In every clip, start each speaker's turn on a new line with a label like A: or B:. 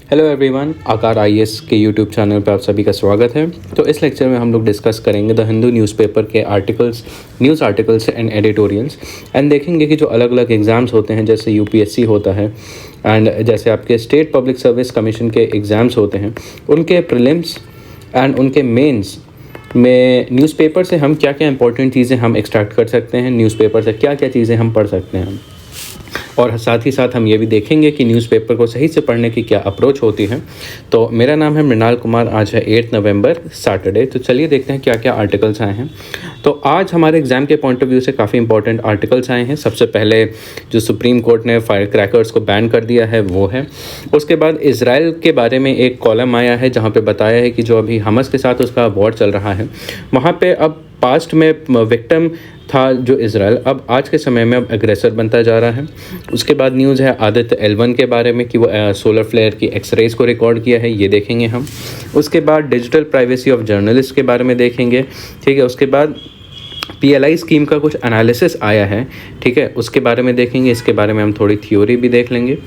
A: Hello everyone, आकार IAS के YouTube channel पर आप सभी का स्वागत है। तो इस लेक्चर में हम लोग डिस्कस करेंगे द हिंदू न्यूज़पेपर के articles, news articles and editorials and देखेंगे कि जो अलग अलग एग्ज़ाम्स होते हैं, जैसे यूपीएससी होता है एंड जैसे आपके स्टेट पब्लिक सर्विस कमीशन के एग्ज़ाम्स होते हैं, उनके प्रीलिम्स एंड उनके मेंस में न्यूज़पेपर से हम क्या क्या इंपॉर्टेंट चीज़ें हम एक्सट्रैक्ट कर सकते हैं, न्यूज़पेपर से क्या क्या चीज़ें हम पढ़ सकते हैं। और साथ ही साथ हम ये भी देखेंगे कि न्यूज़पेपर को सही से पढ़ने की क्या अप्रोच होती है। तो मेरा नाम है मृणाल कुमार, आज है 8 नवंबर सैटरडे। तो चलिए देखते हैं क्या क्या आर्टिकल्स आए हैं। तो आज हमारे एग्ज़ाम के पॉइंट ऑफ व्यू से काफ़ी इंपॉर्टेंट आर्टिकल्स आए हैं। सबसे पहले जो सुप्रीम कोर्ट ने फायर क्रैकर्स को बैन कर दिया है वो है। उसके बाद इजराइल के बारे में एक कॉलम आया है जहाँ पे बताया है कि जो अभी हमस के साथ उसका वॉर चल रहा है, वहाँ पे अब पास्ट में विक्टिम था जो इजराइल, अब आज के समय में अब एग्रेसर बनता जा रहा है। उसके बाद न्यूज़ है आदित्य L1 के बारे में कि वो सोलर फ्लेयर की एक्सरेज को रिकॉर्ड किया है, ये देखेंगे हम। उसके बाद डिजिटल प्राइवेसी ऑफ जर्नलिस्ट के बारे में देखेंगे, ठीक है। उसके बाद PLI स्कीम का कुछ एनालिसिस आया है, ठीक है, उसके बारे में देखेंगे। इसके बारे में हम थोड़ी थ्योरी भी देख लेंगे।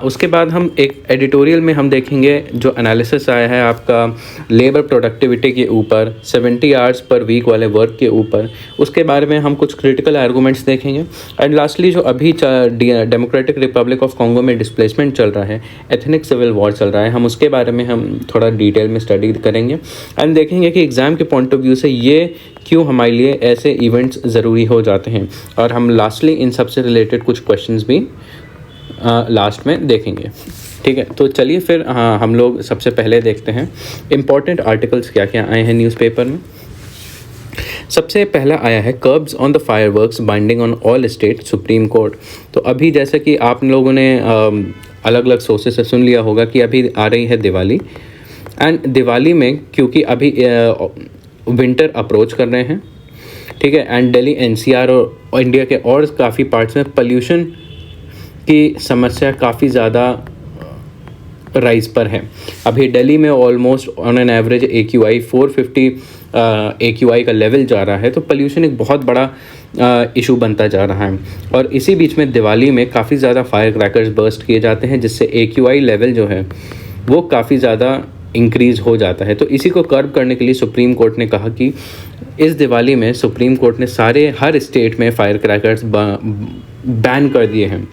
A: उसके बाद हम एक एडिटोरियल में हम देखेंगे जो एनालिसिस आया है आपका लेबर प्रोडक्टिविटी के ऊपर, 70 आवर्स पर वीक वाले वर्क के ऊपर, उसके बारे में हम कुछ क्रिटिकल आर्गूमेंट्स देखेंगे। एंड लास्टली जो अभी डेमोक्रेटिक रिपब्लिक ऑफ कॉन्गो में डिस्प्लेसमेंट चल रहा है, एथनिक सिविल वॉर चल रहा है, हम उसके बारे में हम थोड़ा डिटेल में स्टडी करेंगे एंड देखेंगे कि एग्ज़ाम के पॉइंट ऑफ व्यू से ये क्यों हमारे लिए ऐसे इवेंट्स ज़रूरी हो जाते हैं। और हम लास्टली इन सब से रिलेटेड कुछ क्वेश्चंस भी लास्ट में देखेंगे, ठीक है। तो चलिए फिर हम लोग सबसे पहले देखते हैं इम्पॉर्टेंट आर्टिकल्स क्या क्या आए हैं न्यूज़पेपर में। सबसे पहला आया है curbs on the fireworks binding on all state supreme court. तो अभी जैसे कि आप लोगों ने अलग अलग सोर्सेस से सुन लिया होगा कि अभी आ रही है दिवाली, एंड दिवाली में क्योंकि अभी विंटर अप्रोच कर रहे हैं, ठीक है, एंड दिल्ली NCR और इंडिया के और काफ़ी पार्ट्स में पोल्यूशन की समस्या काफ़ी ज़्यादा राइज पर है। अभी दिल्ली में almost on an average AQI 450 AQI का लेवल जा रहा है। तो पोल्यूशन एक बहुत बड़ा इशू बनता जा रहा है। और इसी बीच में दिवाली में काफ़ी ज़्यादा फायर क्रैकर्स बर्स्ट किए जाते हैं, जिससे AQI लेवल जो है वो काफ़ी ज़्यादा इंक्रीज़ हो जाता है। तो इसी को कर्ब करने के लिए सुप्रीम कोर्ट ने कहा कि इस दिवाली में सुप्रीम कोर्ट ने हर स्टेट में फायर क्रैकर्स बैन कर दिए हैं।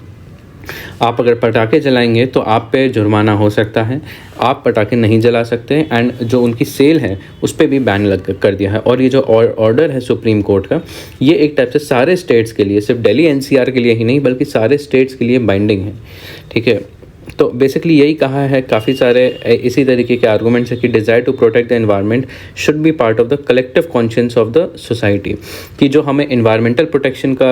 A: आप अगर पटाखे जलाएंगे तो आप पे जुर्माना हो सकता है, आप पटाखे नहीं जला सकते, एंड जो उनकी सेल है उस पर भी बैन कर दिया है। और ये जो ऑर्डर है सुप्रीम कोर्ट का, ये एक टाइप से सारे स्टेट्स के लिए, सिर्फ दिल्ली NCR के लिए ही नहीं बल्कि सारे स्टेट्स के लिए बाइंडिंग है, ठीक है। तो बेसिकली यही कहा है, काफ़ी सारे इसी तरीके के आर्गूमेंट्स है कि desire to protect the environment should be part of the collective conscience of the society, कि जो हमें एनवायरमेंटल प्रोटेक्शन का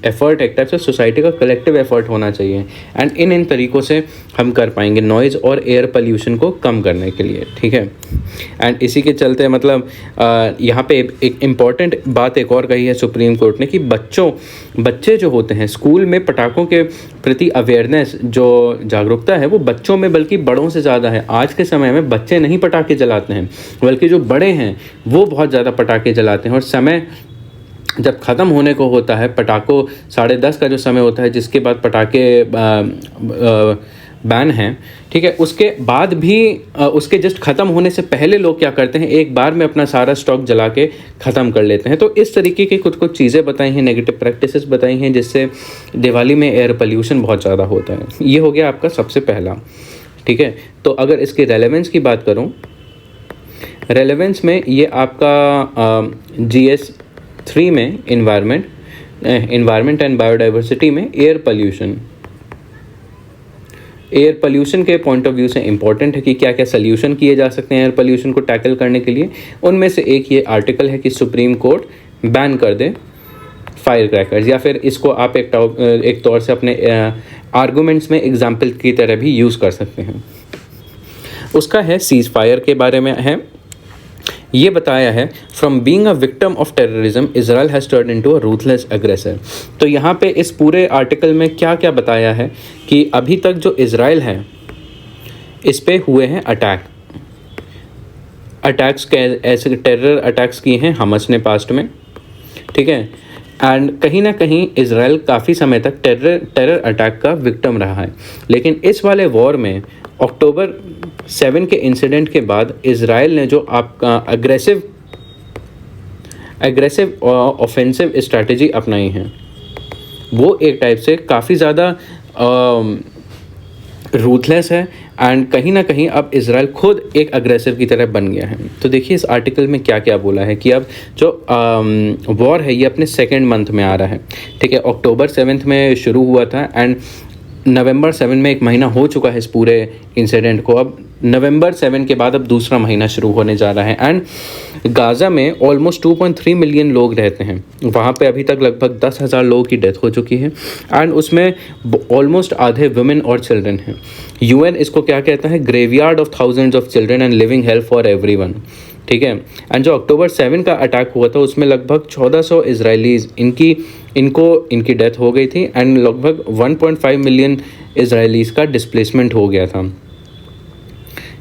A: एफर्ट एक टाइप से सोसाइटी का कलेक्टिव एफर्ट होना चाहिए, एंड इन तरीक़ों से हम कर पाएंगे नॉइज़ और एयर पोल्यूशन को कम करने के लिए, ठीक है। एंड इसी के चलते मतलब यहाँ पे एक इम्पॉर्टेंट बात एक और कही है सुप्रीम कोर्ट ने कि बच्चे जो होते हैं स्कूल में पटाखों के प्रति अवेयरनेस, जो जागरूकता है वो बच्चों में बल्कि बड़ों से ज़्यादा है। आज के समय में बच्चे नहीं पटाखे जलाते हैं, बल्कि जो बड़े हैं वो बहुत ज़्यादा पटाखे जलाते हैं। और समय जब ख़त्म होने को होता है, पटाखों 10:30 का जो समय होता है जिसके बाद पटाखे बैन हैं, ठीक है, उसके बाद भी उसके जस्ट ख़त्म होने से पहले लोग क्या करते हैं, एक बार में अपना सारा स्टॉक जला के ख़त्म कर लेते हैं। तो इस तरीके की कुछ चीज़ें बताई हैं, नेगेटिव प्रैक्टिसेस बताई हैं, जिससे दिवाली में एयर पोल्यूशन बहुत ज़्यादा होता है। ये हो गया आपका सबसे पहला, ठीक है। तो अगर इसकी रेलेवेंस की बात करूँ, रेलेवेंस में ये आपका GS 3 में इन्वायरमेंट एंड बायोडाइवर्सिटी में एयर पोल्यूशन के पॉइंट ऑफ व्यू से इंपॉर्टेंट है कि क्या क्या सोल्यूशन किए जा सकते हैं एयर पोल्यूशन को टैकल करने के लिए। उनमें से एक ये आर्टिकल है कि सुप्रीम कोर्ट बैन कर दे फायर क्रैकर्स, या फिर इसको आप एक तौर से अपने आर्गूमेंट्स में एग्जाम्पल की तरह भी यूज़ कर सकते हैं। उसका है सीज फायर के बारे में है। ये बताया है from being a victim of terrorism Israel has turn into a ruthless अग्रेसर। तो यहाँ पे इस पूरे आर्टिकल में क्या क्या बताया है कि अभी तक जो इजराइल है इस पे हुए हैं अटैक्स के ऐसे टेरर अटैक्स किए हैं हमस ने पास्ट में, ठीक है। एंड कहीं ना कहीं इसराइल काफ़ी समय तक टेरर अटैक का विक्टिम रहा है। लेकिन इस वाले वॉर में अक्टूबर 7 के इंसिडेंट के बाद इसराइल ने जो आपका एग्रेसिव ऑफेंसिव स्ट्रैटेजी अपनाई है वो एक टाइप से काफ़ी ज़्यादा रूथलेस है, एंड कहीं ना कहीं अब इसराइल खुद एक अग्रेसर की तरह बन गया है। तो देखिए इस आर्टिकल में क्या क्या बोला है कि अब जो वॉर है ये अपने सेकेंड मंथ में आ रहा है। ठीक है, अक्टूबर 7 में शुरू हुआ था एंड नवंबर 7 में एक महीना हो चुका है इस पूरे इंसिडेंट को। अब नवंबर 7 के बाद अब दूसरा महीना शुरू होने जा रहा है एंड गाज़ा में ऑलमोस्ट 2.3 मिलियन लोग रहते हैं। वहाँ पे अभी तक लगभग 10,000 लोगों की डेथ हो चुकी है एंड उसमें ऑलमोस्ट आधे वुमेन और चिल्ड्रन हैं। यूएन इसको क्या कहता है, graveyard of thousands of children and living help for everyone. ठीक है, एंड जो अक्टूबर 7 का अटैक हुआ था उसमें लगभग 1400 इसराइलीज़ इनकी डेथ हो गई थी एंड लगभग 1.5 मिलियन इसराइलीज़ का डिस्प्लेसमेंट हो गया था।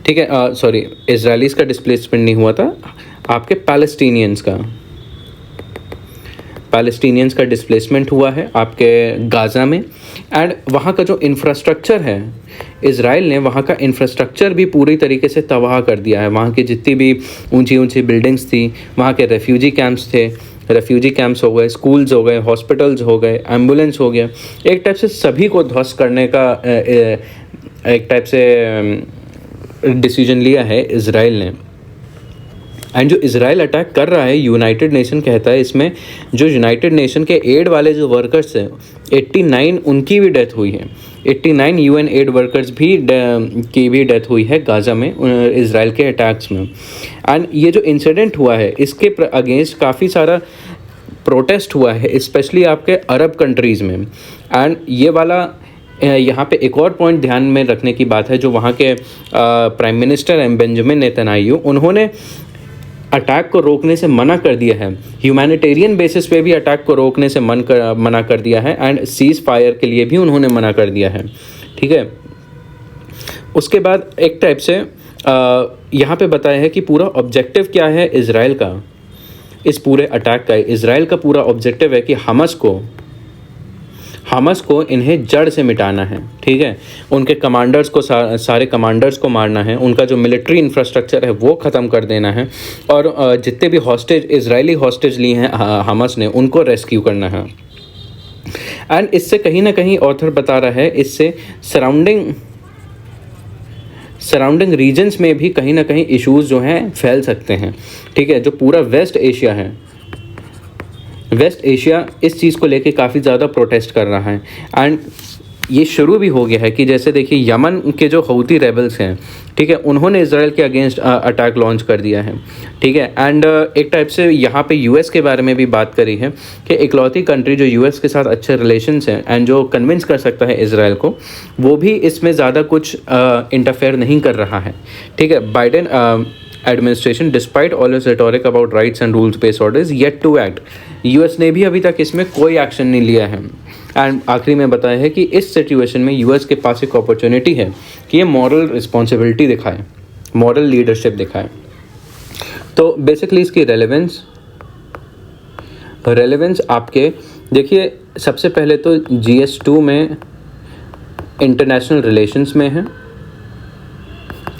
A: ठीक है, सॉरी, इसराइलीज़ का डिस्प्लेसमेंट नहीं हुआ था, आपके पैलेस्टीनियंस का डिस्प्लेसमेंट हुआ है आपके गाज़ा में। एंड वहाँ का जो इंफ्रास्ट्रक्चर है, इसराइल ने वहाँ का इंफ्रास्ट्रक्चर भी पूरी तरीके से तबाह कर दिया है। वहाँ की जितनी भी ऊंची ऊंची बिल्डिंग्स थी, वहाँ के रेफ्यूजी कैंप्स हो गए, स्कूल्स हो गए, हॉस्पिटल्स हो गए, एम्बुलेंस हो गया, एक टाइप से सभी को ध्वस्त करने का एक टाइप से डिसीजन लिया है इसराइल ने। एंड जो इसराइल अटैक कर रहा है, यूनाइटेड नेशन कहता है इसमें जो यूनाइटेड नेशन के एड वाले जो वर्कर्स हैं 89 उनकी भी डेथ हुई है। 89 यूएन एड वर्कर्स की भी डेथ हुई है गाज़ा में इसराइल के अटैक्स में। एंड ये जो इंसिडेंट हुआ है इसके अगेंस्ट काफ़ी सारा प्रोटेस्ट हुआ है, स्पेशली आपके अरब कंट्रीज़ में। एंड ये वाला यहाँ पे एक और पॉइंट ध्यान में रखने की बात है, जो वहाँ के प्राइम मिनिस्टर हैं बेंजामिन नेतन्याहू, उन्होंने अटैक को रोकने से मना कर दिया है। ह्यूमैनिटेरियन बेसिस पे भी अटैक को रोकने से मना कर दिया है एंड सीज़ फायर के लिए भी उन्होंने मना कर दिया है। ठीक है, उसके बाद एक टाइप से यहाँ पे बताया है कि पूरा ऑब्जेक्टिव क्या है इसराइल का, इस पूरे अटैक का। इसराइल का पूरा ऑब्जेक्टिव है कि हमास को इन्हें जड़ से मिटाना है। ठीक है, उनके कमांडर्स को सारे कमांडर्स को मारना है, उनका जो मिलिट्री इंफ्रास्ट्रक्चर है वो ख़त्म कर देना है, और जितने भी इजरायली हॉस्टेज लिए हैं हमास ने उनको रेस्क्यू करना है। एंड इससे कहीं ना कहीं ऑथर बता रहा है, इससे सराउंडिंग रीजन्स में भी कहीं ना कहीं इश्यूज़ जो हैं फैल सकते हैं। ठीक है, जो पूरा वेस्ट एशिया इस चीज़ को लेके काफ़ी ज़्यादा प्रोटेस्ट कर रहा है। एंड ये शुरू भी हो गया है कि जैसे देखिए यमन के जो हौती रेबल्स हैं, ठीक है, उन्होंने इसराइल के अगेंस्ट अटैक लॉन्च कर दिया है। ठीक है, एंड एक टाइप से यहाँ पे यूएस के बारे में भी बात करी है कि इकलौती कंट्री जो यूएस के साथ अच्छे रिलेशंस हैं एंड जो कन्विंस कर सकता है इसराइल को, वो भी इसमें ज़्यादा कुछ इंटरफेयर नहीं कर रहा है। ठीक है, Biden administration despite all its rhetoric about rights and rules based orders yet to act, US ने भी अभी तक इसमें कोई एक्शन नहीं लिया है। एंड आखिरी में बताया है कि इस सिचुएशन में यूएस के पास एक अपॉर्चुनिटी है कि ये मॉरल रिस्पॉन्सिबिलिटी दिखाए, मॉरल लीडरशिप दिखाए। तो बेसिकली इसकी रेलेवेंस आपके देखिए, सबसे पहले तो GS2 में इंटरनेशनल रिलेशंस में है।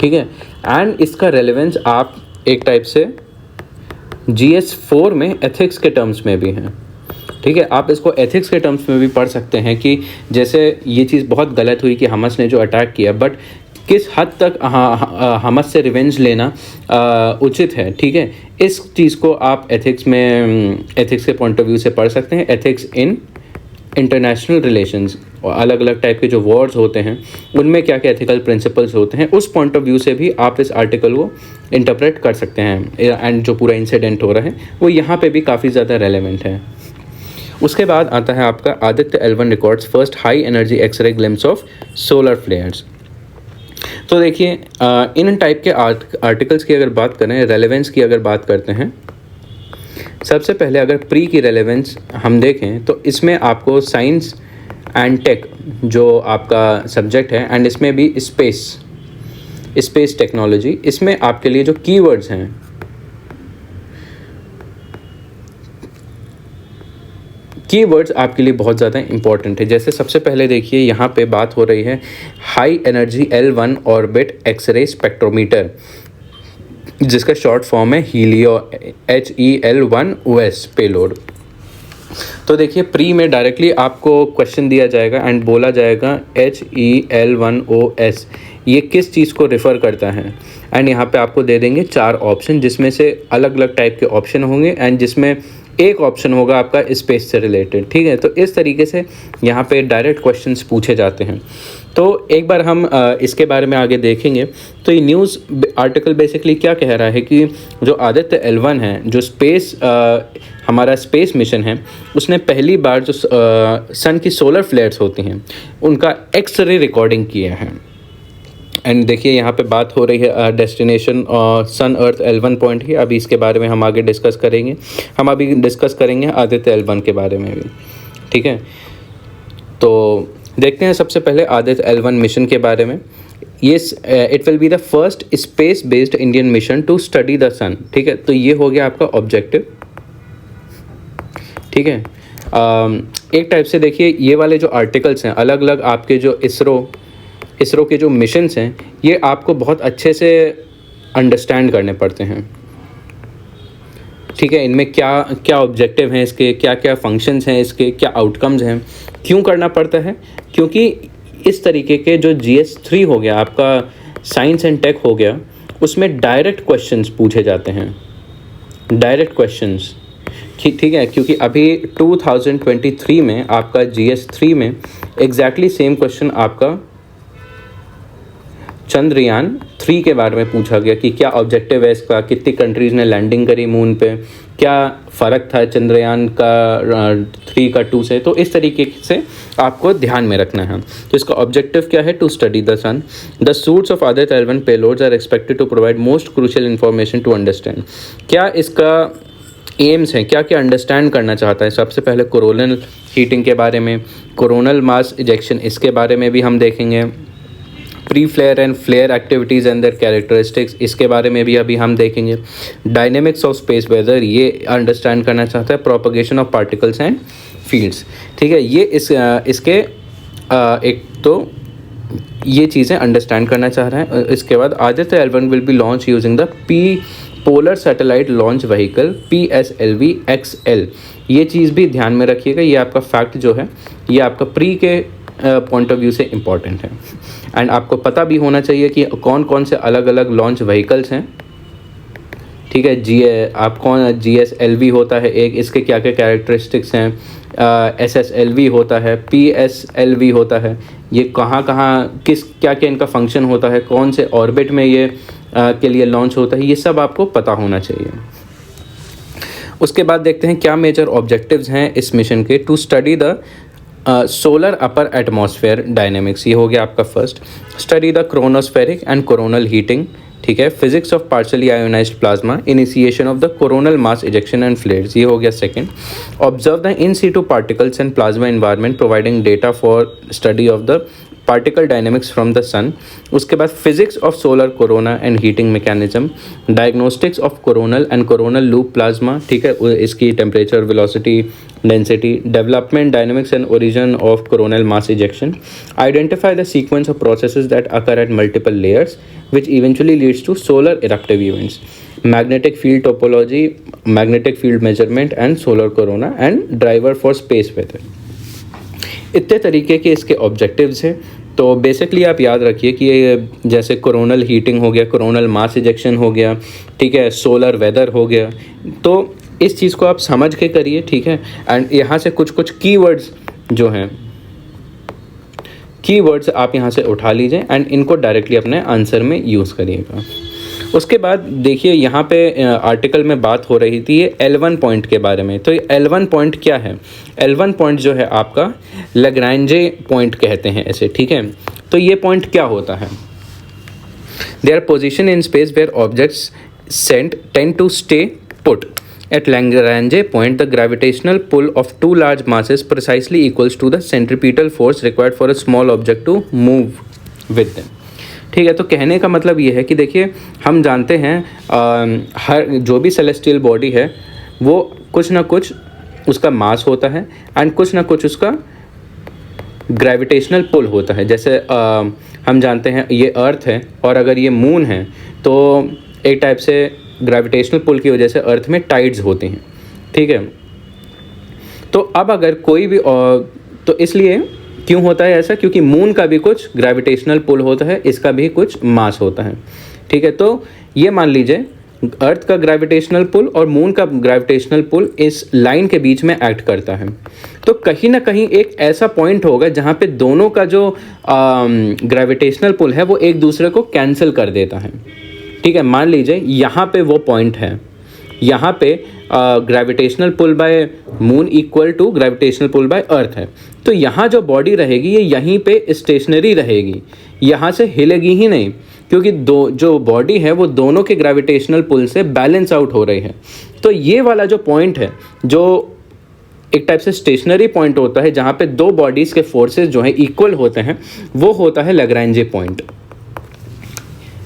A: ठीक है, एंड इसका रेलेवेंस आप एक टाइप से GS4 में एथिक्स के टर्म्स में भी है। ठीक है, आप इसको एथिक्स के टर्म्स में भी पढ़ सकते हैं कि जैसे ये चीज़ बहुत गलत हुई कि हमास ने जो अटैक किया, बट किस हद तक हमास से रिवेंज लेना उचित है। ठीक है, इस चीज़ को आप एथिक्स के पॉइंट ऑफ व्यू से पढ़ सकते हैं। एथिक्स इन इंटरनेशनल रिलेशंस, अलग अलग टाइप के जो वॉर्स होते हैं उनमें क्या क्या एथिकल प्रिंसिपल्स होते हैं, उस पॉइंट ऑफ व्यू से भी आप इस आर्टिकल को इंटरप्रेट कर सकते हैं। एंड जो पूरा इंसिडेंट हो रहा है वो यहाँ पे भी काफ़ी ज़्यादा रेलेवेंट है। उसके बाद आता है आपका Aditya L1 records first high energy X-ray glimpse of solar flares. तो देखिए इन टाइप के आर्टिकल्स की अगर बात करें, रेलेवेंस की अगर बात करते हैं, सबसे पहले अगर प्री की रेलेवेंस हम देखें तो इसमें आपको साइंस एंड टेक जो आपका सब्जेक्ट है, एंड इसमें भी स्पेस टेक्नोलॉजी, इसमें आपके लिए जो कीवर्ड्स हैं, कीवर्ड्स आपके लिए बहुत ज़्यादा इंपॉर्टेंट है। जैसे सबसे पहले देखिए यहाँ पे बात हो रही है high energy L1 orbit X-ray spectrometer, जिसका शॉर्ट फॉर्म है हीलियो HEL1OS पेलोड। तो देखिए प्री में डायरेक्टली आपको क्वेश्चन दिया जाएगा एंड बोला जाएगा HEL1OS ये किस चीज़ को रेफ़र करता है, एंड यहाँ पे आपको दे देंगे 4 ऑप्शन, जिसमें से अलग अलग टाइप के ऑप्शन होंगे एंड जिसमें एक ऑप्शन होगा आपका स्पेस से रिलेटेड। ठीक है, तो इस तरीके से यहाँ पे डायरेक्ट क्वेश्चंस पूछे जाते हैं। तो एक बार हम इसके बारे में आगे देखेंगे। तो ये न्यूज़ आर्टिकल बेसिकली क्या कह रहा है कि जो आदित्य L1 है, जो हमारा स्पेस मिशन है, उसने पहली बार जो सन की सोलर फ्लेयर्स होती हैं उनका एक्सरे रिकॉर्डिंग किया है। एंड देखिए यहाँ पे बात हो रही है डेस्टिनेशन सन अर्थ L1 पॉइंट की। अभी इसके बारे में हम आगे डिस्कस करेंगे। हम अभी डिस्कस करेंगे आदित्य L1 के बारे में भी। ठीक है, तो देखते हैं सबसे पहले आदित्य L1 मिशन के बारे में। ये it will be the first space based Indian mission to study the sun. ठीक है, तो ये हो गया आपका ऑब्जेक्टिव। ठीक है, एक टाइप से देखिए ये वाले जो आर्टिकल्स हैं अलग अलग आपके जो इसरो के जो मिशंस हैं ये आपको बहुत अच्छे से अंडरस्टैंड करने पड़ते हैं। ठीक है, इनमें क्या क्या ऑब्जेक्टिव हैं इसके, क्या क्या फंक्शंस हैं इसके, क्या आउटकम्स हैं, क्यों करना पड़ता है, क्योंकि इस तरीके के जो GS3 हो गया आपका साइंस एंड टेक हो गया, उसमें डायरेक्ट क्वेश्चंस पूछे जाते हैं, डायरेक्ट क्वेश्चंस। ठीक है, क्योंकि अभी 2023 में आपका GS3 में एग्जैक्टली सेम क्वेश्चन आपका चंद्रयान 3 के बारे में पूछा गया कि क्या ऑब्जेक्टिव है इसका, कितनी कंट्रीज़ ने लैंडिंग करी मून पे, क्या फ़र्क था चंद्रयान का 3 का 2 से। तो इस तरीके से आपको ध्यान में रखना है। तो इसका ऑब्जेक्टिव क्या है, to study the sun. The suits of Aditya L1 payloads are expected to provide most crucial information to understand. क्या इसका एम्स हैं, क्या क्या अंडरस्टैंड करना चाहता है। सबसे पहले कोरोनल हीटिंग के बारे में, कोरोनल मास इजेक्शन इसके बारे में भी हम देखेंगे, pre flare and flare activities and their characteristics इसके बारे में भी अभी हम देखेंगे, डायनेमिक्स ऑफ स्पेस वेदर ये अंडरस्टैंड करना चाहता है, propagation of particles and fields. ठीक है, ये इसके एक तो ये चीज़ें अंडरस्टैंड करना चाह रहा है। इसके बाद Aditya L1 will be launch using the polar satellite launch vehicle PSLV XL। ये चीज़ भी ध्यान में रखिएगा, ये आपका फैक्ट जो है ये आपका प्री के पॉइंट ऑफ व्यू से इम्पॉर्टेंट है। एंड आपको पता भी होना चाहिए कि कौन कौन से अलग अलग लॉन्च व्हीकल्स हैं। ठीक है, GSLV होता है एक, इसके क्या क्या कैरेक्टरिस्टिक्स हैं, SSLV होता है, PSLV होता है, ये कहाँ कहाँ किस क्या क्या इनका फंक्शन होता है, कौन से ऑर्बिट में ये के लिए लॉन्च होता है, ये सब आपको पता होना चाहिए। उसके बाद देखते हैं क्या मेजर ऑब्जेक्टिव्स हैं इस मिशन के। To study the solar upper atmosphere dynamics, ये हो गया आपका first. Study the chromospheric and coronal heating. ठीक है, physics of partially ionised plasma, initiation of the coronal mass ejection and flares, ये हो गया second. Observe the in situ particles and plasma environment providing data for study of the particle dynamics from the sun. उसके बाद physics of solar corona and heating mechanism, diagnostics of coronal and coronal loop plasma. ठीक है, इसकी temperature, velocity, density, development, dynamics and origin of coronal mass ejection, identify the sequence of processes that occur at multiple layers which eventually leads to solar eruptive events, magnetic field topology, magnetic field measurement and solar corona and driver for space weather। इतने तरीके के इसके objectives हैं। तो basically आप याद रखिए कि ये जैसे कोरोनल हीटिंग हो गया, कोरोनल मास इजेक्शन हो गया, ठीक है, सोलर वेदर हो गया, तो इस चीज़ को आप समझ के करिए। ठीक है, एंड यहाँ से कुछ कुछ कीवर्ड्स जो हैं, कीवर्ड्स आप यहाँ से उठा लीजिए एंड इनको डायरेक्टली अपने आंसर में यूज़ करिएगा। उसके बाद देखिए यहाँ पे आर्टिकल में बात हो रही थी ये L1 पॉइंट के बारे में। तो ये L1 पॉइंट क्या है? L1 पॉइंट जो है आपका लैग्रांजे पॉइंट कहते हैं ऐसे। ठीक है, तो ये पॉइंट क्या होता है? They are position in space where objects tend to stay put. At Lagrange point, the gravitational pull of two large masses precisely equals to the centripetal force required for a small object to move with them। ठीक है, तो कहने का मतलब ये है कि देखिए हम जानते हैं हर जो भी सेलेस्टियल बॉडी है वो कुछ ना कुछ उसका मास होता है एंड कुछ ना कुछ उसका ग्रेविटेशनल पुल होता है। जैसे हम जानते हैं ये अर्थ है और अगर ये मून है तो एक टाइप से ग्रेविटेशनल पुल की वजह से अर्थ में टाइड्स होती हैं, ठीक है। तो अब अगर कोई भी तो इसलिए क्यों होता है ऐसा, क्योंकि मून का भी कुछ ग्रेविटेशनल पुल होता है, इसका भी कुछ मास होता है, ठीक है। तो ये मान लीजिए अर्थ का ग्रेविटेशनल पुल और मून का ग्रेविटेशनल पुल इस लाइन के बीच में एक्ट करता है। तो कहीं ना कहीं एक ऐसा पॉइंट होगा जहाँ पे दोनों का जो ग्रेविटेशनल पुल है वो एक दूसरे को कैंसिल कर देता है, ठीक है। मान लीजिए यहाँ पे वो पॉइंट है, यहाँ पे gravitational pull by moon equal to gravitational pull by earth है। तो यहाँ जो बॉडी रहेगी ये यहीं पे स्टेशनरी रहेगी, यहाँ से हिलेगी ही नहीं, क्योंकि जो बॉडी है वो दोनों के ग्रेविटेशनल पुल से बैलेंस आउट हो रही है। तो ये वाला जो पॉइंट है जो एक टाइप से स्टेशनरी पॉइंट होता है जहाँ पे दो बॉडीज़ के फोर्सेस जो है इक्वल होते हैं, वो होता है लैग्रेंज पॉइंट।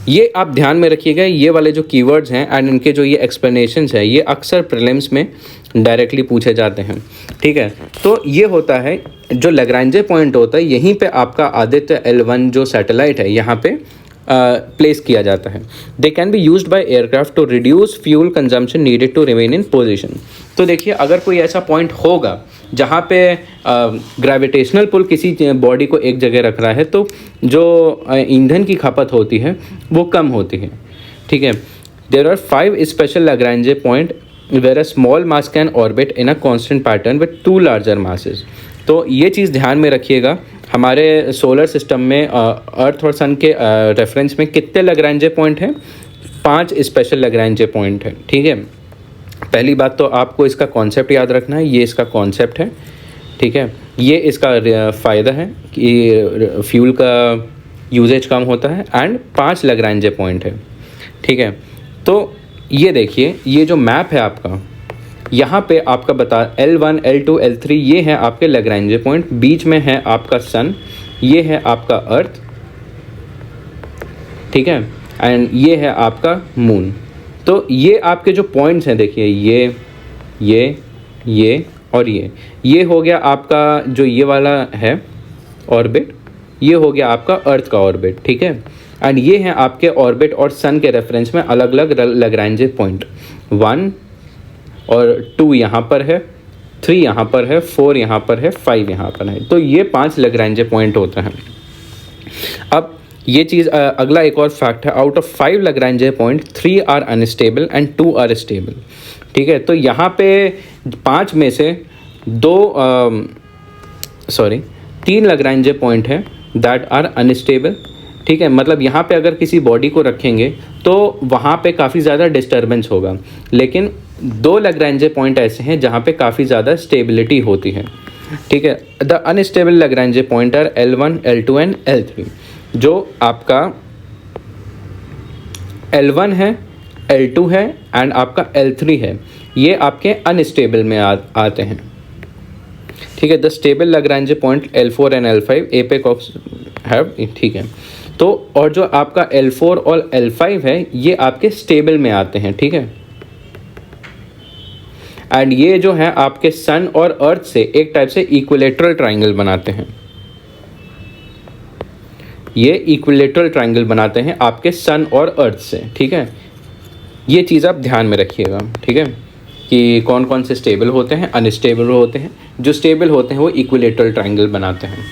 A: ये आप ध्यान में रखिएगा, ये वाले जो कीवर्ड्स हैं एंड इनके जो ये एक्सप्लेनेशंस है ये अक्सर प्रीलिम्स में डायरेक्टली पूछे जाते हैं, ठीक है। तो ये होता है जो लैग्रेंज पॉइंट होता है, यहीं पे आपका आदित्य L1 जो सैटेलाइट है यहाँ पे प्लेस किया जाता है। They can be used by aircraft to reduce fuel consumption needed to remain in position. तो देखिए अगर कोई ऐसा पॉइंट होगा जहाँ पे ग्रेविटेशनल पुल किसी बॉडी को एक जगह रख रहा है तो जो ईंधन की खपत होती है वो कम होती है, ठीक है। There are 5 special Lagrange point where a small mass can orbit in a constant pattern with 2 larger masses. तो ये चीज़ ध्यान में रखिएगा, हमारे सोलर सिस्टम में अर्थ और सन के रेफरेंस में कितने लैग्रेंज पॉइंट हैं? 5 स्पेशल लैग्रेंज पॉइंट हैं, ठीक है। पहली बात तो आपको इसका कॉन्सेप्ट याद रखना है, ये इसका कॉन्सेप्ट है, ठीक है। ये इसका फ़ायदा है कि फ्यूल का यूजेज कम होता है एंड 5 लैग्रेंज पॉइंट है, ठीक है। तो ये देखिए ये जो मैप है आपका, यहाँ पे आपका बता L1, L2, L3 ये है आपके लैग्रेंज पॉइंट, बीच में है आपका सन, ये है आपका अर्थ, ठीक है, एंड ये है आपका मून। तो ये आपके जो पॉइंट्स हैं देखिए ये और ये हो गया आपका जो ये वाला है ऑर्बिट, ये हो गया आपका अर्थ का ऑर्बिट, ठीक है। एंड ये हैं आपके ऑर्बिट और सन के रेफरेंस में अलग अलग लैग्रेंज पॉइंट, 1 और 2 यहाँ पर है, 3 यहाँ पर है, 4 यहाँ पर है, 5 यहाँ पर है। तो ये 5 लैग्रेंज पॉइंट होते हैं। अब ये चीज़ अगला एक और फैक्ट है, out of 5 Lagrange point 3 are unstable and 2 are stable, ठीक है। तो यहाँ पे 5 में से 3 लैग्रेंज पॉइंट है दैट आर अनस्टेबल, ठीक है। मतलब यहाँ पे अगर किसी बॉडी को रखेंगे तो वहाँ पे काफ़ी ज़्यादा डिस्टर्बेंस होगा, लेकिन 2 लैग्रेंज पॉइंट ऐसे हैं जहाँ पे काफ़ी ज़्यादा स्टेबिलिटी होती है, ठीक है। The unstable Lagrange point are L1, L2 and L3। जो आपका L1 है, L2 है एंड आपका L3 है, ये आपके अनस्टेबल में आते हैं, ठीक है। The stable Lagrange point L4 and L5 APEC of have, ठीक है। तो और जो आपका L4 और L5 है ये आपके स्टेबल में आते हैं, ठीक है। एंड ये जो है आपके सन और अर्थ से एक टाइप से इक्विलेटरल ट्रायंगल बनाते हैं, ये इक्विलेटरल ट्रायंगल बनाते हैं आपके सन और अर्थ से, ठीक है। ये चीज़ आप ध्यान में रखिएगा, ठीक है, कि कौन कौन से स्टेबल होते हैं, अनस्टेबल होते हैं। जो स्टेबल होते हैं वो इक्विलेटरल ट्रायंगल बनाते हैं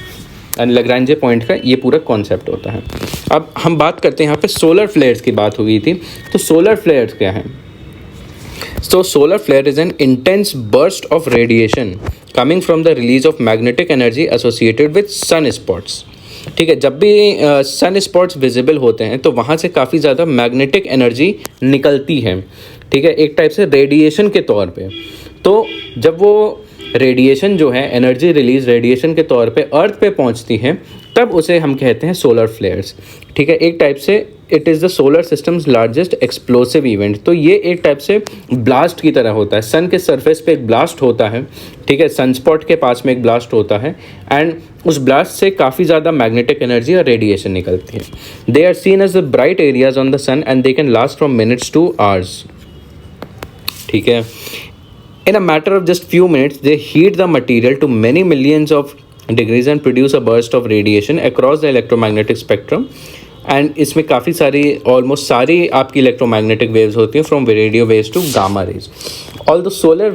A: एंड लैग्रेंज पॉइंट का ये पूरा कॉन्सेप्ट होता है। अब हम बात करते हैं, यहाँ पे सोलर फ्लेयर्स की बात हो गई थी, तो सोलर फ्लेयर्स क्या है? So solar flare is an intense burst of radiation coming from the release of magnetic energy associated with sun spots, ठीक है। जब भी सन स्पॉट्स विजिबल होते हैं तो वहाँ से काफ़ी ज़्यादा मैग्नेटिक एनर्जी निकलती है, ठीक है, एक टाइप से रेडिएशन के तौर पे। तो जब वो रेडिएशन जो है एनर्जी रिलीज रेडिएशन के तौर पे अर्थ पे पहुँचती है तब उसे हम कहते हैं सोलर फ्लेयर्स, ठीक है। एक टाइप से it is the solar systems largest explosive event. तो ये एक टाइप से ब्लास्ट की तरह होता है, सन के सरफेस पे एक ब्लास्ट होता है, ठीक है, सनस्पॉट के पास में एक ब्लास्ट होता है एंड उस ब्लास्ट से काफ़ी ज़्यादा मैग्नेटिक एनर्जी और रेडिएशन निकलती है। They are seen as the bright areas on the sun and they can last from minutes to hours, ठीक है। In a matter of just few minutes, they heat the material to many millions of degrees and produce a burst of radiation across the electromagnetic spectrum. And इसमें काफ़ी सारी almost सारी आपकी electromagnetic waves होती हैं from radio waves to gamma rays. Although solar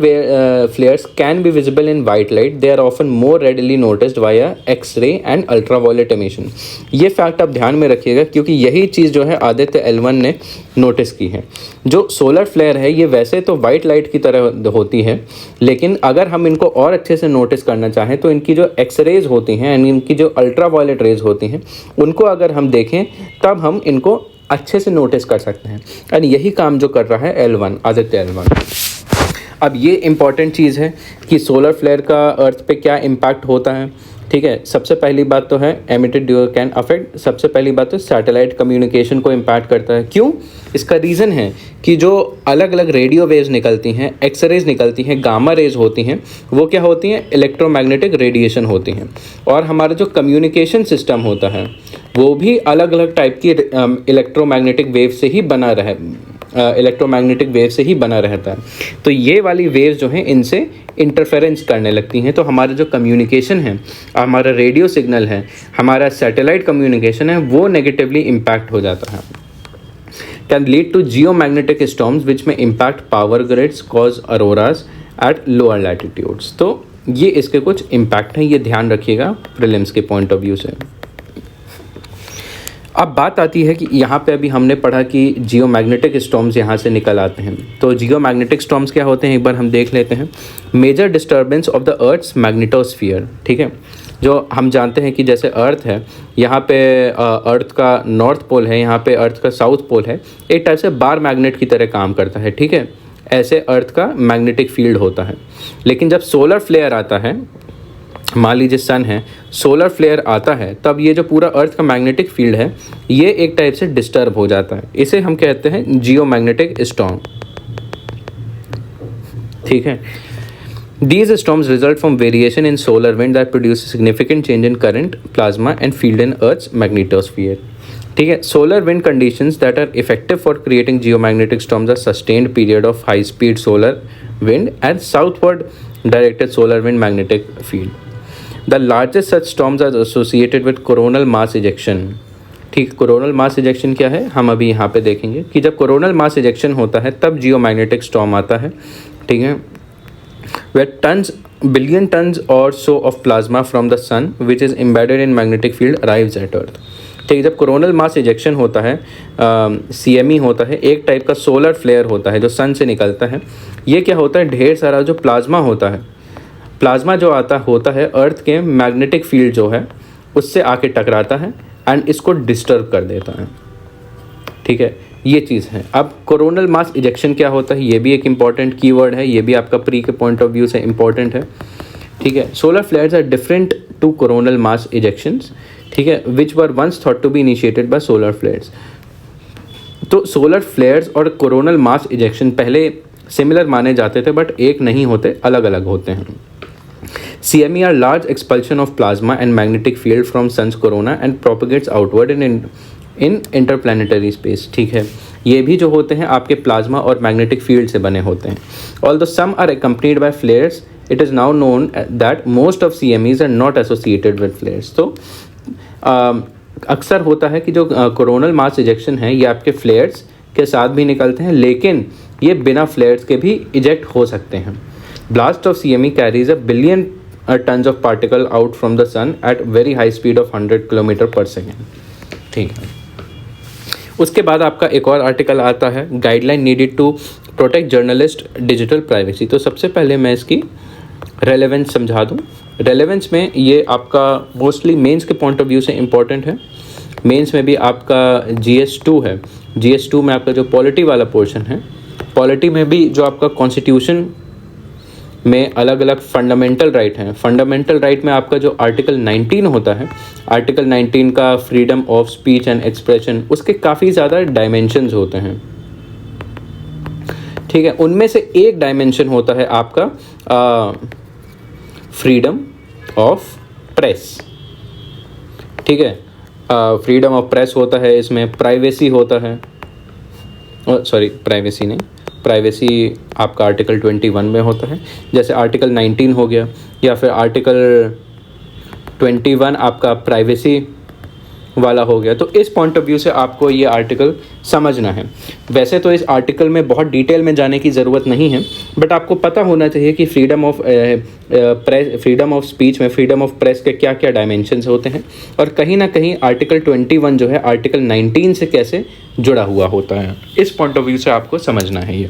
A: flares can be visible in white light, they are often more readily noticed via X-ray and ultraviolet emission. ये fact आप ध्यान में रखिएगा क्योंकि यही चीज़ जो है आदित्य L1 ने नोटिस की है. जो सोलर फ्लेयर है ये वैसे तो वाइट लाइट की तरह होती है, लेकिन अगर हम इनको और अच्छे से नोटिस करना चाहें तो इनकी जो एक्सरेज होती हैं यानी इनकी जो अल्ट्रावायलेट रेज होती हैं उनको अगर हम देखें तब हम इनको अच्छे से नोटिस कर सकते हैं. एंड यही काम जो कर रहा है L1, आदित्य L1. अब ये इम्पॉर्टेंट चीज़ है कि सोलर फ्लेयर का अर्थ पे क्या इम्पैक्ट होता है. ठीक है, सबसे पहली बात तो है एमिटेड कैन अफेक्ट. सबसे पहली बात तो सैटेलाइट कम्युनिकेशन को इम्पैक्ट करता है. क्यों? इसका रीज़न है कि जो अलग अलग रेडियो वेव्स निकलती हैं, एक्सरेज निकलती हैं, गामा रेज होती हैं, वो क्या होती हैं? इलेक्ट्रोमैग्नेटिक रेडिएशन होती हैं. और हमारा जो कम्युनिकेशन सिस्टम होता है वो भी अलग अलग टाइप की इलेक्ट्रोमैग्नेटिक वेव से ही बना रहता है. तो ये वाली वेव्स जो हैं इनसे इंटरफेरेंस करने लगती हैं. तो हमारा जो कम्युनिकेशन है, हमारा रेडियो सिग्नल है, हमारा सैटेलाइट कम्युनिकेशन है, वो नेगेटिवली इम्पैक्ट हो जाता है. Can lead to geomagnetic storms which may impact power grids, cause auroras at lower latitudes. तो ये इसके कुछ इम्पैक्ट हैं, ये ध्यान रखिएगा प्रीलिम्स के पॉइंट ऑफ व्यू से. अब बात आती है कि यहाँ पे अभी हमने पढ़ा कि जियोमैग्नेटिक स्टॉर्म्स यहाँ से निकल आते हैं. तो जियोमैग्नेटिक स्टॉर्म्स क्या होते हैं एक बार हम देख लेते हैं. Major disturbance of the earth's magnetosphere. ठीक है, जो हम जानते हैं कि जैसे अर्थ है, यहाँ पे अर्थ का नॉर्थ पोल है, यहाँ पे अर्थ का साउथ पोल है, एक टाइप से बार मैग्नेट की तरह काम करता है. ठीक है, ऐसे अर्थ का मैग्नेटिक फील्ड होता है. लेकिन जब सोलर फ्लेयर आता है, मान लीजिए सन है, सोलर फ्लेयर आता है, तब ये जो पूरा अर्थ का मैग्नेटिक फील्ड है ये एक टाइप से डिस्टर्ब हो जाता है. इसे हम कहते हैं जियोमैग्नेटिक स्टॉर्म. ठीक है, These storms result from variation in solar wind that produce significant change in current, plasma and field in Earth's magnetosphere. ठीक है, solar wind conditions that are effective for creating geomagnetic storms are sustained period of high speed solar wind and southward directed solar wind magnetic field. The largest such storms are associated with coronal mass ejection. ठीक, coronal mass ejection क्या है हम अभी यहाँ पे देखेंगे कि जब कोरोनल मास इजेक्शन होता है तब जियोमैग्नेटिक स्टॉर्म आता है. ठीक है, where billion tons or so of plasma from the sun which is embedded in magnetic field arrives at earth. ठीक है, जब कोरोनल मास इजेक्शन होता है, CME होता है, एक टाइप का सोलर फ्लेयर होता है जो सन से निकलता है. ये क्या होता है? ढेर सारा जो प्लाज्मा होता है, प्लाज्मा जो होता है अर्थ के मैग्नेटिक फील्ड जो है उससे आके टकराता है एंड इसको डिस्टर्ब कर देता है. ठीक है, ये चीज़ है. अब कोरोनल मास इजेक्शन क्या होता है ये भी एक इम्पॉर्टेंट कीवर्ड है, ये भी आपका प्री के पॉइंट ऑफ व्यू से इम्पॉर्टेंट है. ठीक है, solar flares are different to coronal mass ejections. ठीक है, which were once thought to be initiated by solar flares. तो सोलर फ्लेयर्स और कोरोनल मास इजेक्शन पहले सिमिलर माने जाते थे बट एक नहीं होते, अलग अलग होते हैं. CME are large expulsion of plasma and magnetic field from sun's corona and propagates outward in interplanetary space. ठीक है, ये भी जो होते हैं आपके प्लाज्मा और मैग्नेटिक फील्ड से बने होते हैं. Although some are accompanied by flares, it is now known that most of CMEs are not associated with flares. तो अक्सर होता है कि जो कोरोनल मास इजेक्शन है ये आपके फ्लेयर्स के साथ भी निकलते हैं, लेकिन ये बिना फ्लेयर्स के भी इजेक्ट हो सकते हैं. Blast of CME carries a billion tons of particle out from the sun at very high speed of 100 km per second. ठीक है, उसके बाद आपका एक और आर्टिकल आता है, guideline needed to protect journalist digital privacy. तो सबसे पहले मैं इसकी रेलेवेंस समझा दूँ. रेलेवेंस में ये आपका मोस्टली मेंस के पॉइंट ऑफ व्यू से इम्पॉर्टेंट है. मेंस में भी आपका GS2 है. GS2 में आपका जो पॉलिटी वाला पोर्शन है, पॉलिटी में भी जो आपका कॉन्स्टिट्यूशन में अलग अलग फंडामेंटल राइट हैं. फंडामेंटल राइट में आपका जो आर्टिकल 19 होता है, आर्टिकल 19 का freedom of speech and expression, उसके काफ़ी ज़्यादा डायमेंशंस होते हैं. ठीक है, उनमें से एक डायमेंशन होता है आपका फ्रीडम ऑफ प्रेस. ठीक है, फ्रीडम ऑफ प्रेस होता है, इसमें प्राइवेसी होता है, सॉरी प्राइवेसी नहीं, प्राइवेसी आपका आर्टिकल 21 में होता है, जैसे आर्टिकल 19 हो गया या फिर आर्टिकल 21 आपका प्राइवेसी वाला हो गया। तो इस पॉइंट ऑफ व्यू से आपको ये आर्टिकल समझना है। वैसे तो इस आर्टिकल में बहुत डिटेल में जाने की ज़रूरत नहीं है, बट आपको पता होना चाहिए कि फ्रीडम ऑफ स्पीच में फ्रीडम ऑफ प्रेस के क्या क्या डायमेंशंस होते हैं, और कहीं ना कहीं आर्टिकल 21 जो है आर्टिकल 19 से कैसे जुड़ा हुआ होता है। इस पॉइंट ऑफ व्यू से आपको समझना है ये।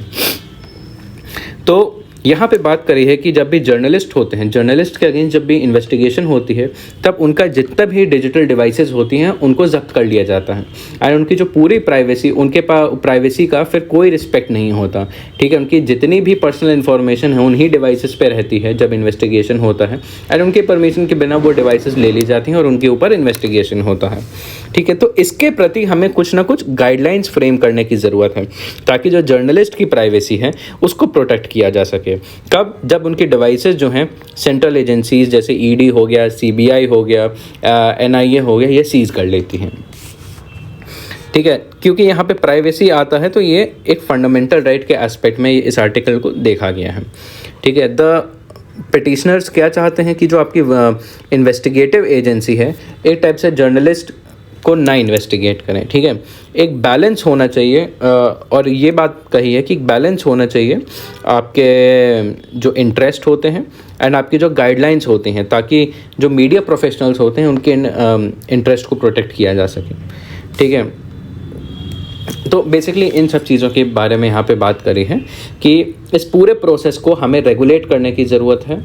A: तो यहाँ पे बात करी है कि जब भी जर्नलिस्ट होते हैं, जर्नलिस्ट के अगेंस्ट जब भी इन्वेस्टिगेशन होती है, तब उनका जितना भी डिजिटल डिवाइसेस होती हैं उनको जब्त कर लिया जाता है, एंड उनकी जो पूरी प्राइवेसी, उनके पास प्राइवेसी का फिर कोई रिस्पेक्ट नहीं होता। ठीक है, उनकी जितनी भी पर्सनल इन्फॉर्मेशन है उन्हीं डिवाइसेस पे रहती है जब इन्वेस्टिगेशन होता है, एंड उनके परमिशन के बिना वो डिवाइसेस ले ली जाती हैं और उनके ऊपर इन्वेस्टिगेशन होता है। ठीक है, तो इसके प्रति हमें कुछ ना कुछ गाइडलाइंस फ्रेम करने की ज़रूरत है, ताकि जो जर्नलिस्ट की प्राइवेसी है उसको प्रोटेक्ट किया जा सके। कब? जब उनकी डिवाइसेस जो हैं सेंट्रल एजेंसीज जैसे ईडी हो गया, सीबीआई हो गया, एनआईए हो गया, ये सीज कर लेती हैं। ठीक है, क्योंकि यहाँ पे प्राइवेसी आता है तो ये एक फंडामेंटल राइट के एस्पेक्ट में इस आर्टिकल को देखा गया है। ठीक है, द पिटिशनर्स क्या चाहते हैं कि जो आपकी इन्वेस्टिगेटिव एजेंसी है एक टाइप से जर्नलिस्ट को ना इन्वेस्टिगेट करें। ठीक है, एक बैलेंस होना चाहिए, और ये बात कही है कि बैलेंस होना चाहिए आपके जो इंटरेस्ट होते हैं एंड आपकी जो गाइडलाइंस होती हैं, ताकि जो मीडिया प्रोफेशनल्स होते हैं उनके इंटरेस्ट को प्रोटेक्ट किया जा सके। ठीक है, तो बेसिकली इन सब चीज़ों के बारे में यहाँ पे बात करी है कि इस पूरे प्रोसेस को हमें रेगुलेट करने की ज़रूरत है।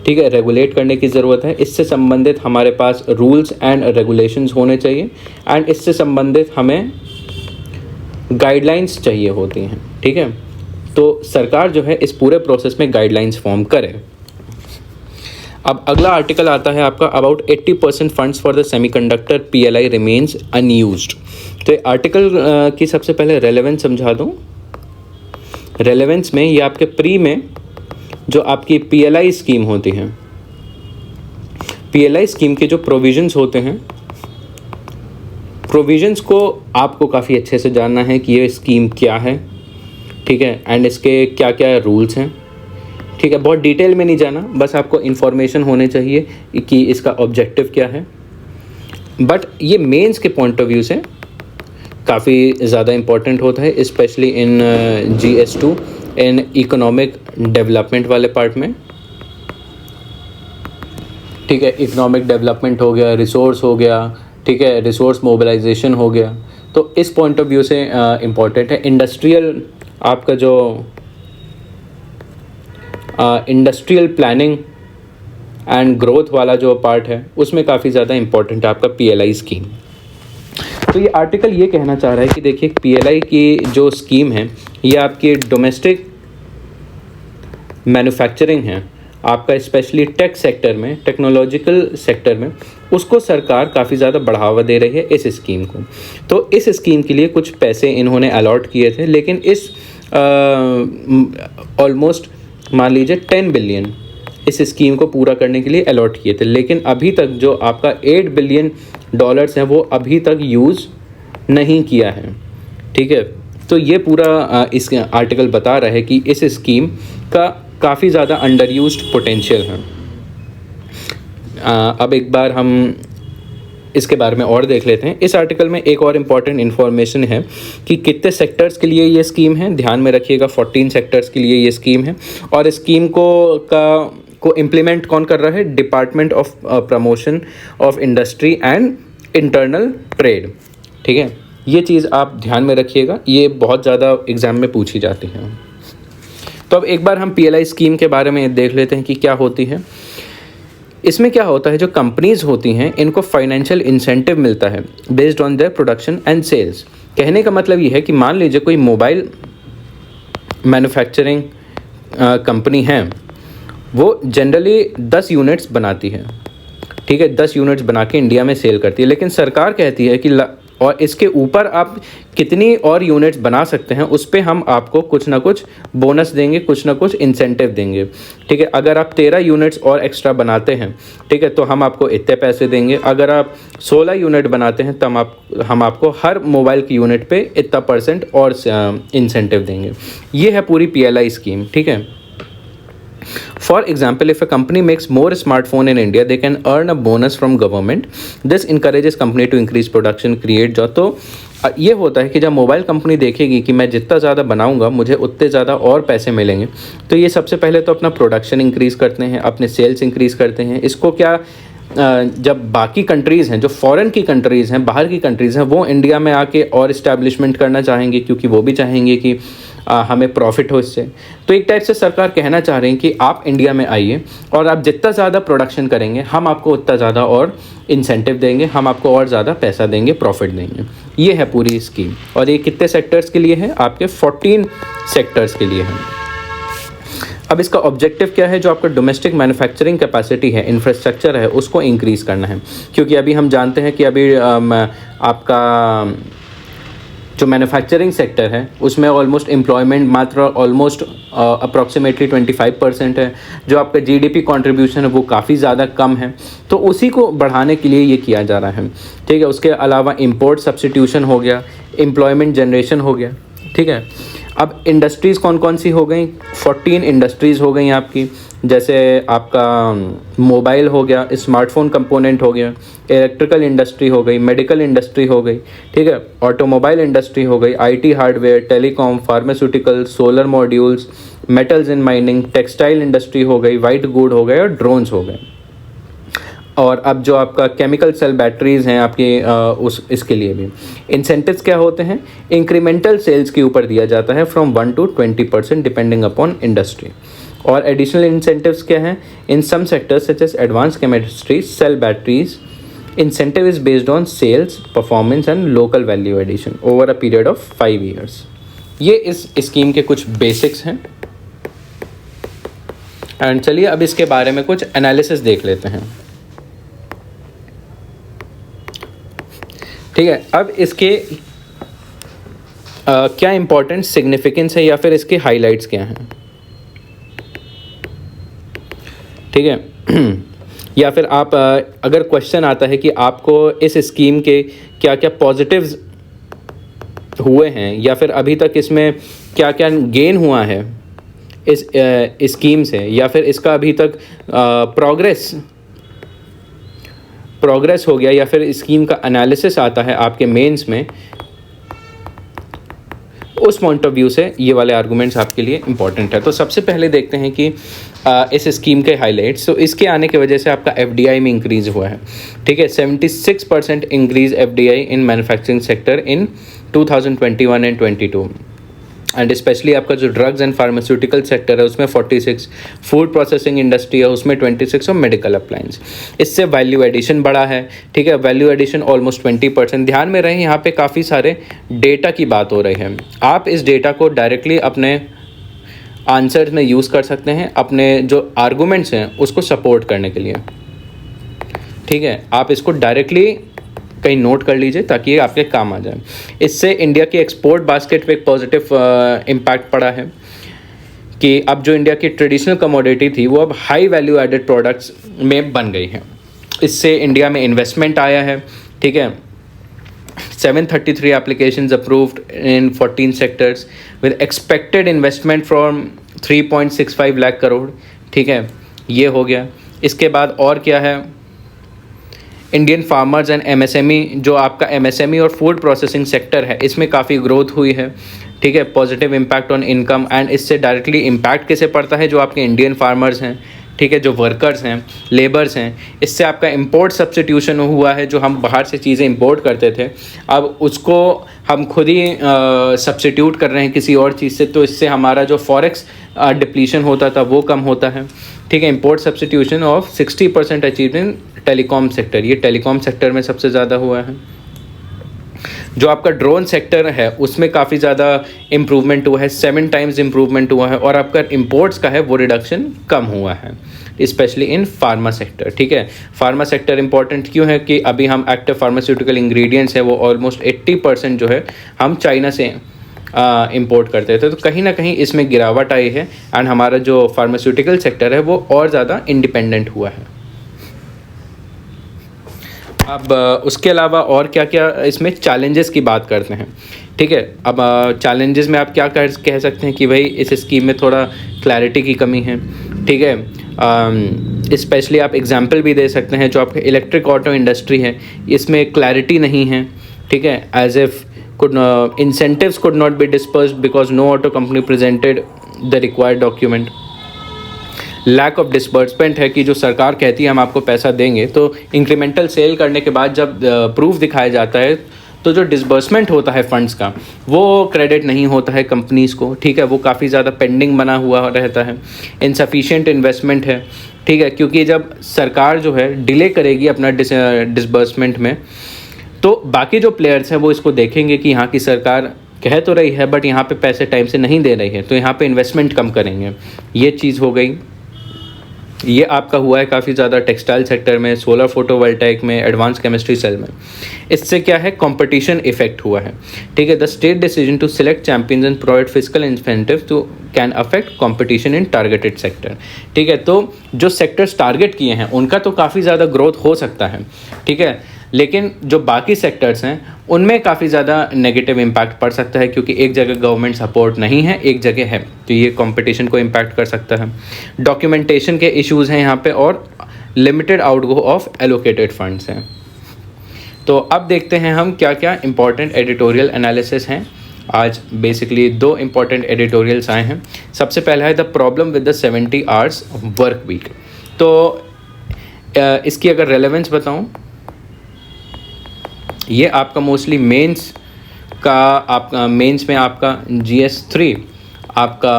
A: ठीक है, रेगुलेट करने की ज़रूरत है। इससे संबंधित हमारे पास रूल्स एंड रेगुलेशंस होने चाहिए, एंड इससे संबंधित हमें गाइडलाइंस चाहिए होती हैं। ठीक है, तो सरकार जो है इस पूरे प्रोसेस में गाइडलाइंस फॉर्म करे। अब अगला आर्टिकल आता है आपका about 80% funds for the semiconductor PLI remains unused. तो आर्टिकल की सबसे पहले रेलेवेंस समझा दूँ। रेलेवेंस में ये आपके प्री में जो आपकी PLI स्कीम होती है, PLI स्कीम के जो प्रोविजंस होते हैं, प्रोविजंस को आपको काफ़ी अच्छे से जानना है कि ये स्कीम क्या है। ठीक है, एंड इसके क्या क्या रूल्स हैं। ठीक है, बहुत डिटेल में नहीं जाना, बस आपको इन्फॉर्मेशन होने चाहिए कि इसका ऑब्जेक्टिव क्या है। बट ये मेंस के पॉइंट ऑफ व्यू से काफ़ी ज़्यादा इम्पोर्टेंट होता है, specially in GS2 in economic development वाले पार्ट में। ठीक है, इकोनॉमिक डेवलपमेंट हो गया, रिसोर्स हो गया, ठीक है, रिसोर्स मोबिलाइजेशन हो गया, तो इस पॉइंट ऑफ व्यू से इम्पॉर्टेंट है। इंडस्ट्रियल आपका जो इंडस्ट्रियल प्लानिंग एंड ग्रोथ वाला जो पार्ट है उसमें काफ़ी ज़्यादा इम्पॉर्टेंट है आपका PLI स्कीम। तो ये आर्टिकल ये कहना चाह रहा है कि देखिए PLI की जो स्कीम है ये आपकी डोमेस्टिक मैन्युफैक्चरिंग है आपका, स्पेशली टेक सेक्टर में, टेक्नोलॉजिकल सेक्टर में, उसको सरकार काफ़ी ज़्यादा बढ़ावा दे रही है इस स्कीम को। तो इस स्कीम के लिए कुछ पैसे इन्होंने अलॉट किए थे, लेकिन इस ऑलमोस्ट मान लीजिए 10 बिलियन इस स्कीम को पूरा करने के लिए अलॉट किए थे, लेकिन अभी तक जो आपका $8 बिलियन है वो अभी तक यूज़ नहीं किया है। ठीक है, तो ये पूरा इस आर्टिकल बता रहा है कि इस स्कीम का काफ़ी ज़्यादा अंडर यूज्ड पोटेंशियल है। अब एक बार हम इसके बारे में और देख लेते हैं। इस आर्टिकल में एक और इम्पॉर्टेंट इन्फॉर्मेशन है कि कितने सेक्टर्स के लिए ये स्कीम है। ध्यान में रखिएगा, 14 सेक्टर्स के लिए ये स्कीम है, और इस स्कीम को इम्प्लीमेंट कौन कर रहा है? Department of promotion of industry and internal trade. ठीक है, ये चीज़ आप ध्यान में रखिएगा, ये बहुत ज़्यादा एग्जाम में पूछी जाती है। तो अब एक बार हम PLI स्कीम के बारे में देख लेते हैं कि क्या होती है। इसमें क्या होता है, जो कंपनीज होती हैं इनको फाइनेंशियल इंसेंटिव मिलता है based on their production and sales. कहने का मतलब ये है कि मान लीजिए कोई मोबाइल मैन्युफैक्चरिंग कंपनी है, वो जनरली 10 यूनिट्स बनाती है। ठीक है, 10 यूनिट्स बना के इंडिया में सेल करती है, लेकिन सरकार कहती है कि और इसके ऊपर आप कितनी और यूनिट्स बना सकते हैं उस पे हम आपको कुछ ना कुछ बोनस देंगे, कुछ ना कुछ इंसेंटिव देंगे। ठीक है, अगर आप 13 यूनिट्स और एक्स्ट्रा बनाते हैं, ठीक है, तो हम आपको इतने पैसे देंगे। अगर आप 16 यूनिट बनाते हैं तब हम आपको हर मोबाइल की यूनिट पे इतना % और इंसेंटिव देंगे। ये है पूरी PLI स्कीम। ठीक है, For example, if a company makes more smartphone in India, they can earn a bonus from government. This encourages company to increase production, create job. तो ये होता है कि जब मोबाइल कंपनी देखेगी कि मैं जितना ज़्यादा बनाऊंगा मुझे उतने ज़्यादा और पैसे मिलेंगे, तो ये सबसे पहले तो अपना प्रोडक्शन इंक्रीज़ करते हैं, अपने सेल्स इंक्रीज़ करते हैं। इसको क्या जब बाकी कंट्रीज़ हैं, जो फॉरेन की कंट्रीज़ हैं, बाहर की कंट्रीज़ हैं, वो इंडिया में आके और इस्टेब्लिशमेंट करना चाहेंगे, क्योंकि वो भी चाहेंगे कि हमें प्रॉफिट हो इससे। तो एक टाइप से सरकार कहना चाह रही है कि आप इंडिया में आइए और आप जितना ज़्यादा प्रोडक्शन करेंगे हम आपको उतना ज़्यादा और इंसेंटिव देंगे, हम आपको और ज़्यादा पैसा देंगे, प्रॉफिट देंगे। ये है पूरी स्कीम। और ये कितने सेक्टर्स के लिए है? आपके 14 सेक्टर्स के लिए है। अब इसका ऑब्जेक्टिव क्या है? जो आपका डोमेस्टिक मैन्युफैक्चरिंग कैपेसिटी है, इंफ्रास्ट्रक्चर है, उसको इंक्रीज़ करना है। क्योंकि अभी हम जानते हैं कि अभी आपका जो मैन्युफैक्चरिंग सेक्टर है उसमें ऑलमोस्ट एम्प्लॉयमेंट मात्र ऑलमोस्ट अप्रॉक्सीमेटली 25% है। जो आपका GDP कंट्रीब्यूशन है वो काफ़ी ज़्यादा कम है, तो उसी को बढ़ाने के लिए ये किया जा रहा है। ठीक है, उसके अलावा इंपोर्ट सब्स्टिट्यूशन हो गया, एम्प्लॉयमेंट जनरेशन हो गया। ठीक है, अब इंडस्ट्रीज़ कौन कौन सी हो गई? 14 इंडस्ट्रीज़ हो गई आपकी, जैसे आपका मोबाइल हो गया, स्मार्टफोन कंपोनेंट हो गया, इलेक्ट्रिकल इंडस्ट्री हो गई, मेडिकल इंडस्ट्री हो गई, ठीक है, ऑटोमोबाइल इंडस्ट्री हो गई, IT hardware, telecom, pharmaceutical, solar modules, metals in mining, textile industry हो गई, वाइट गुड हो गए और ड्रोन्स हो गए। और अब जो आपका केमिकल सेल बैटरीज़ हैं आपके इसके लिए भी इंसेंटिव्स क्या होते हैं? इंक्रीमेंटल सेल्स के ऊपर दिया जाता है from 1 to 20% depending upon industry. और एडिशनल इंसेंटिव्स क्या हैं? In some sectors such as advance chemistry, cell batteries, incentive is based on sales performance and local value addition over a period of 5 years। ये इस scheme के कुछ basics हैं। And चलिए अब इसके बारे में कुछ एनालिसिस देख लेते हैं। ठीक है, अब इसके क्या इंपॉर्टेंट सिग्निफिकेंस है या फिर इसके हाइलाइट्स क्या हैं? ठीक है या फिर आप अगर क्वेश्चन आता है कि आपको इस स्कीम के क्या क्या पॉजिटिव्स हुए हैं या फिर अभी तक इसमें क्या क्या गेन हुआ है इस स्कीम से, या फिर इसका अभी तक प्रोग्रेस हो गया, या फिर स्कीम का एनालिसिस आता है आपके मेंस में, उस पॉइंट ऑफ व्यू से ये वाले आर्गूमेंट्स आपके लिए इंपॉर्टेंट है। तो सबसे पहले देखते हैं कि इस स्कीम के हाइलाइट्स। तो इसके आने की वजह से आपका FDI में इंक्रीज़ हुआ है। ठीक है, 76% increase FDI in manufacturing sector in 2021 and 22। And specially आपका जो ड्रग्स एंड फार्मास्यूटिकल सेक्टर है उसमें 46, फूड प्रोसेसिंग इंडस्ट्री है उसमें 26 और मेडिकल अप्लायंस। इससे वैल्यू एडिशन बढ़ा है। ठीक है, वैल्यू एडिशन ऑलमोस्ट 20%। ध्यान में रहे यहाँ पे काफ़ी सारे डेटा की बात हो रही है। आप इस डेटा को डायरेक्टली अपने आंसर्स में यूज़ कर सकते हैं, अपने जो आर्गूमेंट्स हैं उसको सपोर्ट करने के लिए। ठीक है, आप इसको डायरेक्टली कहीं नोट कर लीजिए ताकि ये आपके काम आ जाए। इससे इंडिया की एक्सपोर्ट बास्केट पे एक पॉजिटिव इम्पैक्ट पड़ा है कि अब जो इंडिया की ट्रेडिशनल कमोडिटी थी वो अब हाई वैल्यू एडेड प्रोडक्ट्स में बन गई है। इससे इंडिया में इन्वेस्टमेंट आया है। ठीक है, 733 applications approved in 14 sectors with expected investment from 3.65 lakh crore. ठीक है, ये हो गया। इसके बाद और क्या है? इंडियन फार्मर्स एंड MSME, जो आपका MSME और फूड प्रोसेसिंग सेक्टर है इसमें काफ़ी ग्रोथ हुई है। ठीक है, positive impact on income. And इससे डायरेक्टली इम्पैक्ट कैसे पड़ता है? जो आपके इंडियन फार्मर्स हैं, ठीक है, जो वर्कर्स हैं, लेबर्स हैं, इससे आपका इंपोर्ट सब्स्टिट्यूशन हुआ है। जो हम बाहर से चीज़ें इंपोर्ट करते थे अब उसको हम खुद ही सब्स्टिट्यूट कर रहे हैं किसी और चीज़ से, तो इससे हमारा जो फॉरेक्स डिप्लीशन होता था वो कम होता है। ठीक है, import substitution of 60% achieve in telecom sector. ये टेलीकॉम सेक्टर में सबसे ज़्यादा हुआ है। जो आपका ड्रोन सेक्टर है उसमें काफ़ी ज़्यादा इम्प्रूवमेंट हुआ है, 7 टाइम्स इम्प्रूवमेंट हुआ है, और आपका इम्पोर्ट्स का है वो रिडक्शन कम हुआ है, स्पेशली इन फार्मा सेक्टर। ठीक है, फार्मा सेक्टर इंपॉर्टेंट क्यों है कि अभी हम एक्टिव फार्मास्यूटिकल इंग्रेडिएंट्स है वो ऑलमोस्ट 80% जो है हम चाइना से इंपोर्ट करते थे, तो कहीं ना कहीं इसमें गिरावट आई है एंड हमारा जो फार्मास्यूटिकल सेक्टर है वो और ज़्यादा इंडिपेंडेंट हुआ है। अब उसके अलावा और क्या क्या इसमें चैलेंजेस की बात करते हैं। ठीक है, अब चैलेंजेस में आप क्या कह सकते हैं कि भाई इस स्कीम में थोड़ा क्लैरिटी की कमी है। ठीक है, स्पेशली आप एग्जांपल भी दे सकते हैं, जो आपके इलेक्ट्रिक ऑटो इंडस्ट्री है इसमें क्लैरिटी नहीं है। ठीक है, as if incentives could not be dispersed because no auto company presented the required document. Lack of disbursement है कि जो सरकार कहती है हम आपको पैसा देंगे, तो इंक्रीमेंटल सेल करने के बाद जब प्रूफ दिखाया जाता है तो जो डिसबर्समेंट होता है फंड्स का वो क्रेडिट नहीं होता है कंपनीज़ को। ठीक है, वो काफ़ी ज़्यादा पेंडिंग बना हुआ रहता है, इनसफिशिएंट इन्वेस्टमेंट है। ठीक है, क्योंकि जब सरकार जो है डिले करेगी अपना डिसबर्समेंट में, तो बाकी जो प्लेयर्स हैं वो इसको देखेंगे कि यहाँ की सरकार कह तो रही है बट यहाँ पे पैसे टाइम से नहीं दे रही है, तो यहाँ पे इन्वेस्टमेंट कम करेंगे। ये चीज़ हो गई। ये आपका हुआ है काफ़ी ज़्यादा टेक्सटाइल सेक्टर में, सोलर फोटोवोल्टाइक में, एडवांस केमिस्ट्री सेल में। इससे क्या है, कंपटीशन इफेक्ट हुआ है। ठीक है, the state decision to select champions and provide physical incentive to can affect competition in targeted sector. ठीक है, तो जो सेक्टर्स टारगेट किए हैं उनका तो काफ़ी ज़्यादा ग्रोथ हो सकता है। ठीक है, लेकिन जो बाकी सेक्टर्स हैं उनमें काफ़ी ज़्यादा नेगेटिव इम्पैक्ट पड़ सकता है, क्योंकि एक जगह गवर्नमेंट सपोर्ट नहीं है, एक जगह है, तो ये कंपटीशन को इम्पैक्ट कर सकता है। डॉक्यूमेंटेशन के इश्यूज़ हैं यहाँ पे, और limited outgo of allocated funds हैं। तो अब देखते हैं हम क्या क्या इंपॉर्टेंट एडिटोरियल एनालिसिस हैं। आज बेसिकली 2 इंपॉर्टेंट एडिटोरियल्स आए हैं। सबसे पहला है the problem with the 70 hours work week. तो इसकी अगर रेलेवेंस बताऊँ, ये आपका मोस्टली मेंस का, आपका मेंस में आपका GS3 आपका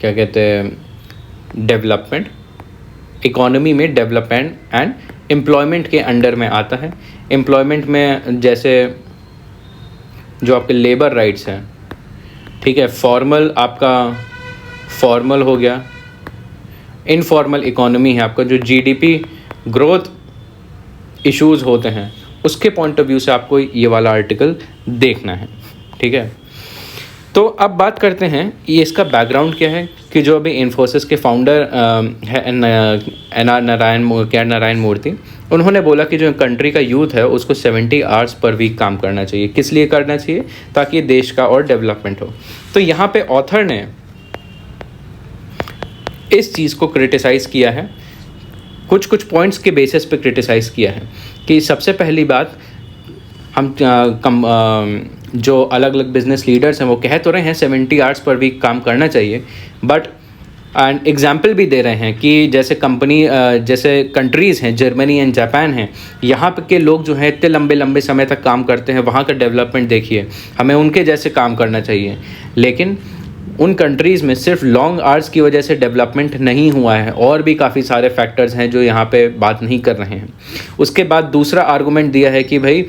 A: क्या कहते हैं डेवलपमेंट, इकोनॉमी में डेवलपमेंट एंड एम्प्लॉयमेंट के अंडर में आता है। एम्प्लॉयमेंट में जैसे जो आपके लेबर राइट्स हैं, ठीक है, फॉर्मल आपका फॉर्मल हो गया, इनफॉर्मल इकोनॉमी है आपका, जो GDP ग्रोथ इश्यूज़ होते हैं उसके पॉइंट ऑफ व्यू से आपको ये वाला आर्टिकल देखना है। ठीक है, तो अब बात करते हैं ये इसका बैकग्राउंड क्या है, कि जो अभी इन्फोसिस के फाउंडर है नारायण मूर्ति, उन्होंने बोला कि जो कंट्री का यूथ है उसको 70 आवर्स पर वीक काम करना चाहिए। किस लिए करना चाहिए, ताकि देश का और डेवलपमेंट हो। तो यहाँ पे ऑथर ने इस चीज़ को क्रिटिसाइज़ किया है, कुछ पॉइंट्स के बेसिस पे क्रिटिसाइज़ किया है कि सबसे पहली बात, हम जो अलग अलग बिजनेस लीडर्स हैं वो कह तो रहे हैं 70 आवर्स पर वीक काम करना चाहिए, बट एंड एग्जाम्पल भी दे रहे हैं कि जैसे जैसे कंट्रीज़ हैं, जर्मनी एंड जापान हैं, यहाँ पे के लोग जो हैं इतने लंबे लंबे समय तक काम करते हैं, वहाँ का डेवलपमेंट देखिए, हमें उनके जैसे काम करना चाहिए। लेकिन उन कंट्रीज़ में सिर्फ लॉन्ग आवर्स की वजह से डेवलपमेंट नहीं हुआ है, और भी काफ़ी सारे फैक्टर्स हैं जो यहाँ पे बात नहीं कर रहे हैं। उसके बाद दूसरा आर्गूमेंट दिया है कि भाई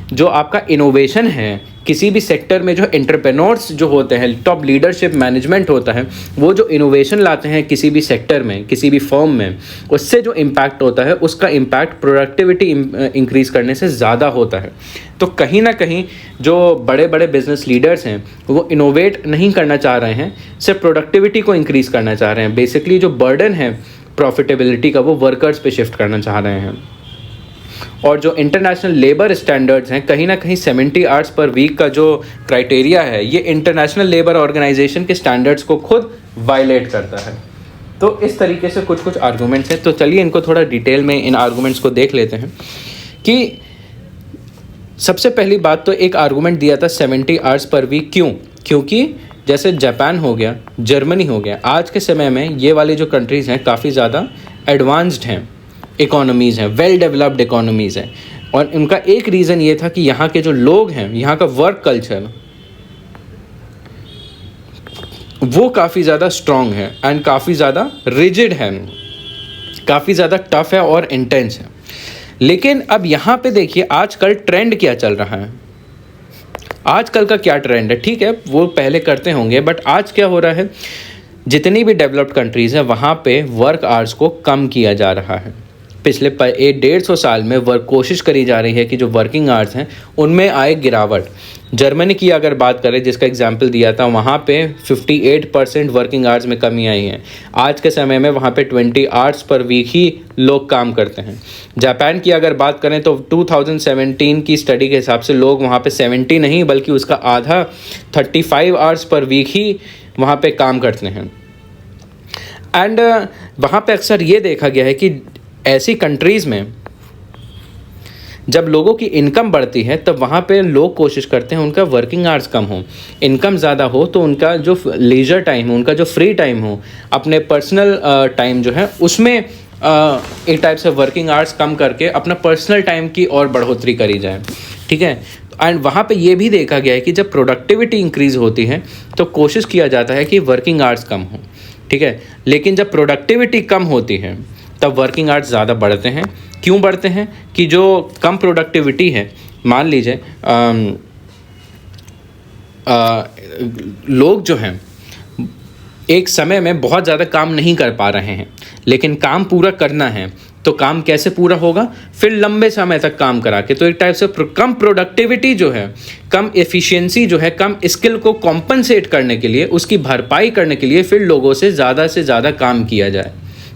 A: जो आपका इनोवेशन है किसी भी सेक्टर में, जो एंटरप्रेन्योर्स जो होते हैं, टॉप लीडरशिप मैनेजमेंट होता है, वो जो इनोवेशन लाते हैं किसी भी सेक्टर में, किसी भी फर्म में, उससे जो इम्पैक्ट होता है उसका इम्पैक्ट प्रोडक्टिविटी इंक्रीज़ करने से ज़्यादा होता है। तो कहीं ना कहीं जो बड़े बड़े बिजनेस लीडर्स हैं वो इनोवेट नहीं करना चाह रहे हैं, सिर्फ प्रोडक्टिविटी को इंक्रीज़ करना चाह रहे हैं। बेसिकली जो बर्डन है प्रॉफिटेबिलिटी का वो वर्कर्स पे शिफ्ट करना चाह रहे हैं। और जो इंटरनेशनल लेबर स्टैंडर्ड्स हैं, कहीं ना कहीं 70 आवर्स पर वीक का जो क्राइटेरिया है, ये इंटरनेशनल लेबर ऑर्गेनाइजेशन के स्टैंडर्ड्स को खुद वायलेट करता है। तो इस तरीके से कुछ आर्गूमेंट्स हैं। तो चलिए इनको थोड़ा डिटेल में इन आर्गूमेंट्स को देख लेते हैं। कि सबसे पहली बात तो एक आर्गूमेंट दिया था 70 आवर्स पर वीक, क्योंकि जैसे जापान हो गया, जर्मनी हो गया, आज के समय में ये वाली जो कंट्रीज़ हैं काफ़ी ज़्यादा एडवांस्ड हैं, इकोनॉमीज़ हैं, वेल डेवलप्ड इकोनॉमीज़ हैं। और उनका एक रीज़न ये था कि यहाँ के जो लोग हैं, यहाँ का वर्क कल्चर वो काफ़ी ज़्यादा स्ट्रॉन्ग है एंड काफ़ी ज़्यादा रिजिड है, काफ़ी ज़्यादा टफ है और इंटेंस है। लेकिन अब यहाँ पे देखिए आजकल ट्रेंड क्या चल रहा है। आजकल का क्या ट्रेंड है, ठीक है वो पहले करते होंगे, बट आज क्या हो रहा है, जितनी भी डेवलप्ड कंट्रीज़ हैं वहाँ पे वर्क आवर्स को कम किया जा रहा है। पिछले 150 साल में कोशिश करी जा रही है कि जो वर्किंग आवर्स हैं उनमें आए गिरावट। जर्मनी की अगर बात करें, जिसका एग्जाम्पल दिया था, वहाँ पे 58% वर्किंग आवर्स में कमी आई है। आज के समय में वहाँ पे 20 आवर्स पर वीक ही लोग काम करते हैं। जापान की अगर बात करें तो 2017 की स्टडी के हिसाब से लोग वहाँ पे 70 नहीं बल्कि उसका आधा 35 आवर्स पर वीक ही वहाँ पे काम करते हैं। एंड वहाँ पे अक्सर ये देखा गया है कि ऐसी कंट्रीज़ में जब लोगों की इनकम बढ़ती है तब वहाँ पे लोग कोशिश करते हैं उनका वर्किंग आवर्स कम हो, इनकम ज़्यादा हो तो उनका जो लीजर टाइम हो, उनका जो फ्री टाइम हो, अपने पर्सनल टाइम जो है उसमें एक टाइप से वर्किंग आवर्स कम करके अपना पर्सनल टाइम की और बढ़ोतरी करी जाए, ठीक है। एंड वहाँ पे ये भी देखा गया है कि जब प्रोडक्टिविटी इंक्रीज़ होती है तो कोशिश किया जाता है कि वर्किंग आवर्स कम हो, ठीक है। लेकिन जब प्रोडक्टिविटी कम होती है तब वर्किंग आवर्स ज़्यादा बढ़ते हैं। क्यों बढ़ते हैं कि जो कम प्रोडक्टिविटी है, मान लीजिए लोग जो हैं एक समय में बहुत ज़्यादा काम नहीं कर पा रहे हैं, लेकिन काम पूरा करना है तो काम कैसे पूरा होगा, फिर लंबे समय तक काम करा के। तो एक टाइप से कम प्रोडक्टिविटी जो है, कम एफिशिएंसी जो है, कम स्किल को कॉम्पनसेट करने के लिए, उसकी भरपाई करने के लिए फिर लोगों से ज़्यादा काम किया जाए,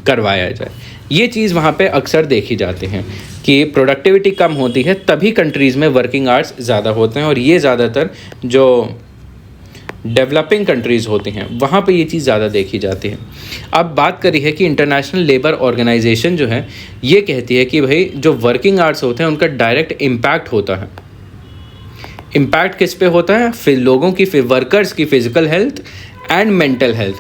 A: करवाया जाए। ये चीज़ वहाँ पे अक्सर देखी जाती है कि प्रोडक्टिविटी कम होती है तभी कंट्रीज़ में वर्किंग आवर्स ज़्यादा होते हैं, और ये ज़्यादातर जो डेवलपिंग कंट्रीज़ होती हैं वहाँ पे ये चीज़ ज़्यादा देखी जाती है। अब बात करी है कि इंटरनेशनल लेबर ऑर्गेनाइजेशन जो है ये कहती है कि भाई जो वर्किंग आवर्स होते हैं उनका डायरेक्ट इम्पैक्ट होता है। इम्पैक्ट किस पे होता है, फिर लोगों की, फिर वर्कर्स की physical health and mental health.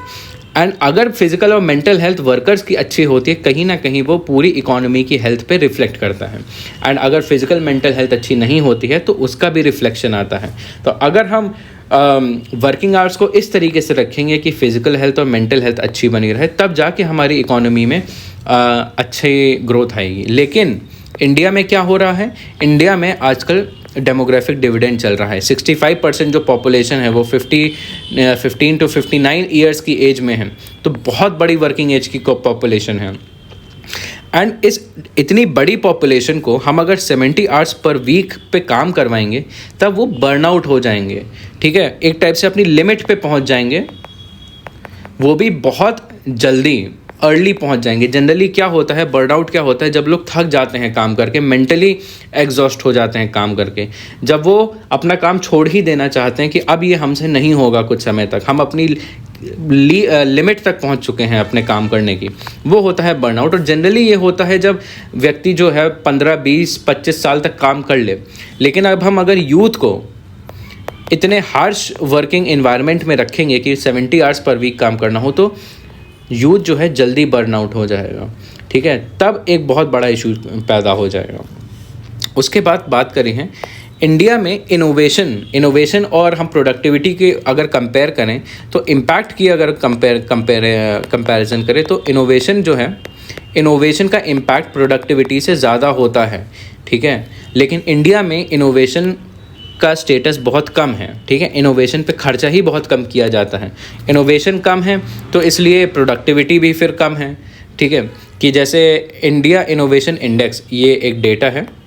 A: And अगर फिजिकल और मेंटल हेल्थ वर्कर्स की अच्छी होती है, कहीं ना कहीं वो पूरी इकोनॉमी की हेल्थ पे रिफ्लेक्ट करता है। एंड अगर फिजिकल मेंटल हेल्थ अच्छी नहीं होती है तो उसका भी रिफ्लेक्शन आता है। तो अगर हम वर्किंग आवर्स को इस तरीके से रखेंगे कि फिजिकल हेल्थ और मेंटल हेल्थ अच्छी बनी रहे, तब जाके हमारी इकोनॉमी में अच्छी ग्रोथ आएगी। लेकिन इंडिया में क्या हो रहा है, इंडिया में आजकल डेमोग्राफिक डिविडेंड चल रहा है। 65% जो पॉपुलेशन है वो 15 to 59 ईयर्स की एज में है, तो बहुत बड़ी वर्किंग एज की पॉपुलेशन है। एंड इस इतनी बड़ी पॉपुलेशन को हम अगर 70 आवर्स पर वीक पे काम करवाएंगे तब वो बर्नआउट हो जाएंगे, ठीक है, एक टाइप से अपनी लिमिट पे पहुंच जाएंगे, वो भी बहुत जल्दी, अर्ली पहुंच जाएंगे। जनरली क्या होता है, बर्नआउट क्या होता है, जब लोग थक जाते हैं काम करके, मेंटली एग्जॉस्ट हो जाते हैं काम करके, जब वो अपना काम छोड़ ही देना चाहते हैं कि अब ये हमसे नहीं होगा कुछ समय तक, हम अपनी लिमिट तक पहुंच चुके हैं अपने काम करने की, वो होता है बर्नआउट। और जनरली ये होता है जब व्यक्ति जो है 15, 20, 25 साल तक काम कर ले। लेकिन अब हम अगर यूथ को इतने हार्श वर्किंग एनवायरनमेंट में रखेंगे कि 70 आवर्स पर वीक काम करना हो, तो यूथ जो है जल्दी बर्नआउट हो जाएगा, ठीक है, तब एक बहुत बड़ा इशू पैदा हो जाएगा। उसके बाद बात करें हैं इंडिया में इनोवेशन और हम प्रोडक्टिविटी के अगर कंपेयर करें तो इम्पैक्ट की अगर कंपैरिजन करें तो इनोवेशन जो है, इनोवेशन का इम्पैक्ट प्रोडक्टिविटी से ज़्यादा होता है, ठीक है। लेकिन इंडिया में इनोवेशन का स्टेटस बहुत कम है, ठीक है, इनोवेशन पे खर्चा ही बहुत कम किया जाता है। इनोवेशन कम है तो इसलिए प्रोडक्टिविटी भी फिर कम है, ठीक है। कि जैसे इंडिया इनोवेशन इंडेक्स, ये एक डेटा है,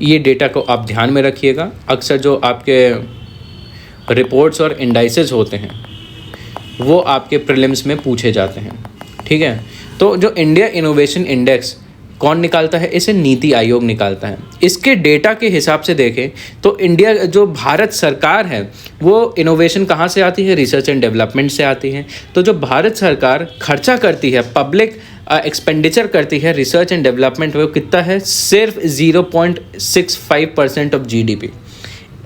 A: ये डेटा को आप ध्यान में रखिएगा। अक्सर जो आपके रिपोर्ट्स और इंडाइसेस होते हैं वो आपके प्रीलिम्स में पूछे जाते हैं, ठीक है। तो जो इंडिया इनोवेशन इंडेक्स कौन निकालता है, इसे नीति आयोग निकालता है। इसके डेटा के हिसाब से देखें तो इंडिया, जो भारत सरकार है, वो इनोवेशन कहाँ से आती है, रिसर्च एंड डेवलपमेंट से आती है। तो जो भारत सरकार खर्चा करती है, पब्लिक एक्सपेंडिचर करती है रिसर्च एंड डेवलपमेंट, वो कितना है, सिर्फ 0.65% ऑफ GDP।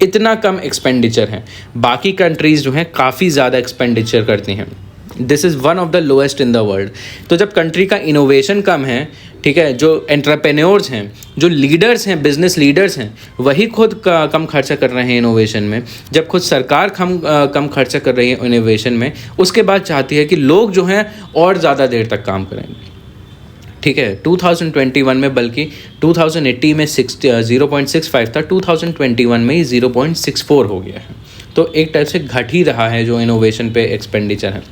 A: इतना कम एक्सपेंडिचर है। बाकी कंट्रीज़ जो हैं काफ़ी ज़्यादा एक्सपेंडिचर करती हैं। This is one of the lowest in the world. तो जब कंट्री का इनोवेशन कम है, ठीक है, जो एंटरप्रेन्योर्स हैं, जो लीडर्स हैं, बिजनेस लीडर्स हैं, वही खुद कम खर्चा कर रहे हैं इनोवेशन में, जब खुद सरकार कम खर्चा कर रही है इनोवेशन में, उसके बाद चाहती है कि लोग जो हैं और ज़्यादा देर तक काम करेंगे, ठीक है। 2021 में बल्कि 2080 में 0.65 था, 2021 में ही 0.64 हो गया है। तो एक टाइप से घट ही रहा है जो इनोवेशन पे एक्सपेंडिचर है।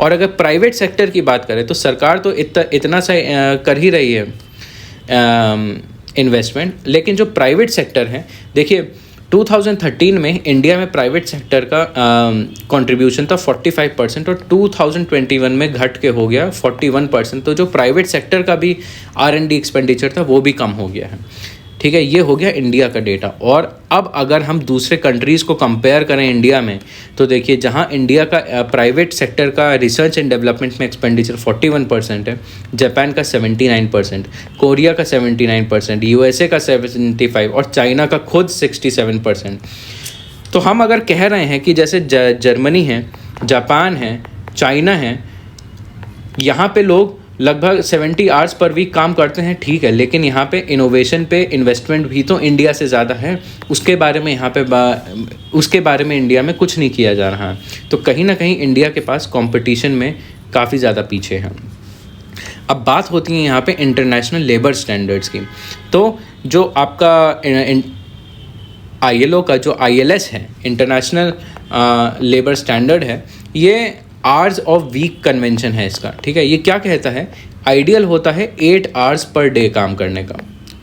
A: और अगर प्राइवेट सेक्टर की बात करें तो सरकार तो इतना सा कर ही रही है इन्वेस्टमेंट, लेकिन जो प्राइवेट सेक्टर है, देखिए 2013 में इंडिया में प्राइवेट सेक्टर का कंट्रीब्यूशन था 45% और 2021 में घट के हो गया 41%। तो जो प्राइवेट सेक्टर का भी R&D एक्सपेंडिचर था वो भी कम हो गया है। ठीक है, ये हो गया इंडिया का डेटा। और अब अगर हम दूसरे कंट्रीज़ को कंपेयर करें इंडिया में, तो देखिए जहां इंडिया का प्राइवेट सेक्टर का रिसर्च एंड डेवलपमेंट में एक्सपेंडिचर 41% है, जापान का 79%, कोरिया का 79%, USA का 75% और चाइना का खुद 67%। तो हम अगर कह रहे हैं कि जैसे जर्मनी है, जापान है, चाइना है, यहाँ पे लोग लगभग 70 आवर्स पर वीक काम करते हैं, ठीक है, लेकिन यहाँ पे इनोवेशन पे इन्वेस्टमेंट भी तो इंडिया से ज़्यादा है। उसके बारे में यहाँ पे उसके बारे में इंडिया में कुछ नहीं किया जा रहा है। तो कहीं ना कहीं इंडिया के पास कंपटीशन में काफ़ी ज़्यादा पीछे है। अब बात होती है यहाँ पे इंटरनेशनल लेबर स्टैंडर्ड्स की। तो जो आपका ILO का जो ILS है, इंटरनेशनल लेबर स्टैंडर्ड है, ये आवर्स ऑफ वीक कन्वेंशन है इसका। ठीक है, ये क्या कहता है, आइडियल होता है 8 आवर्स पर डे काम करने का।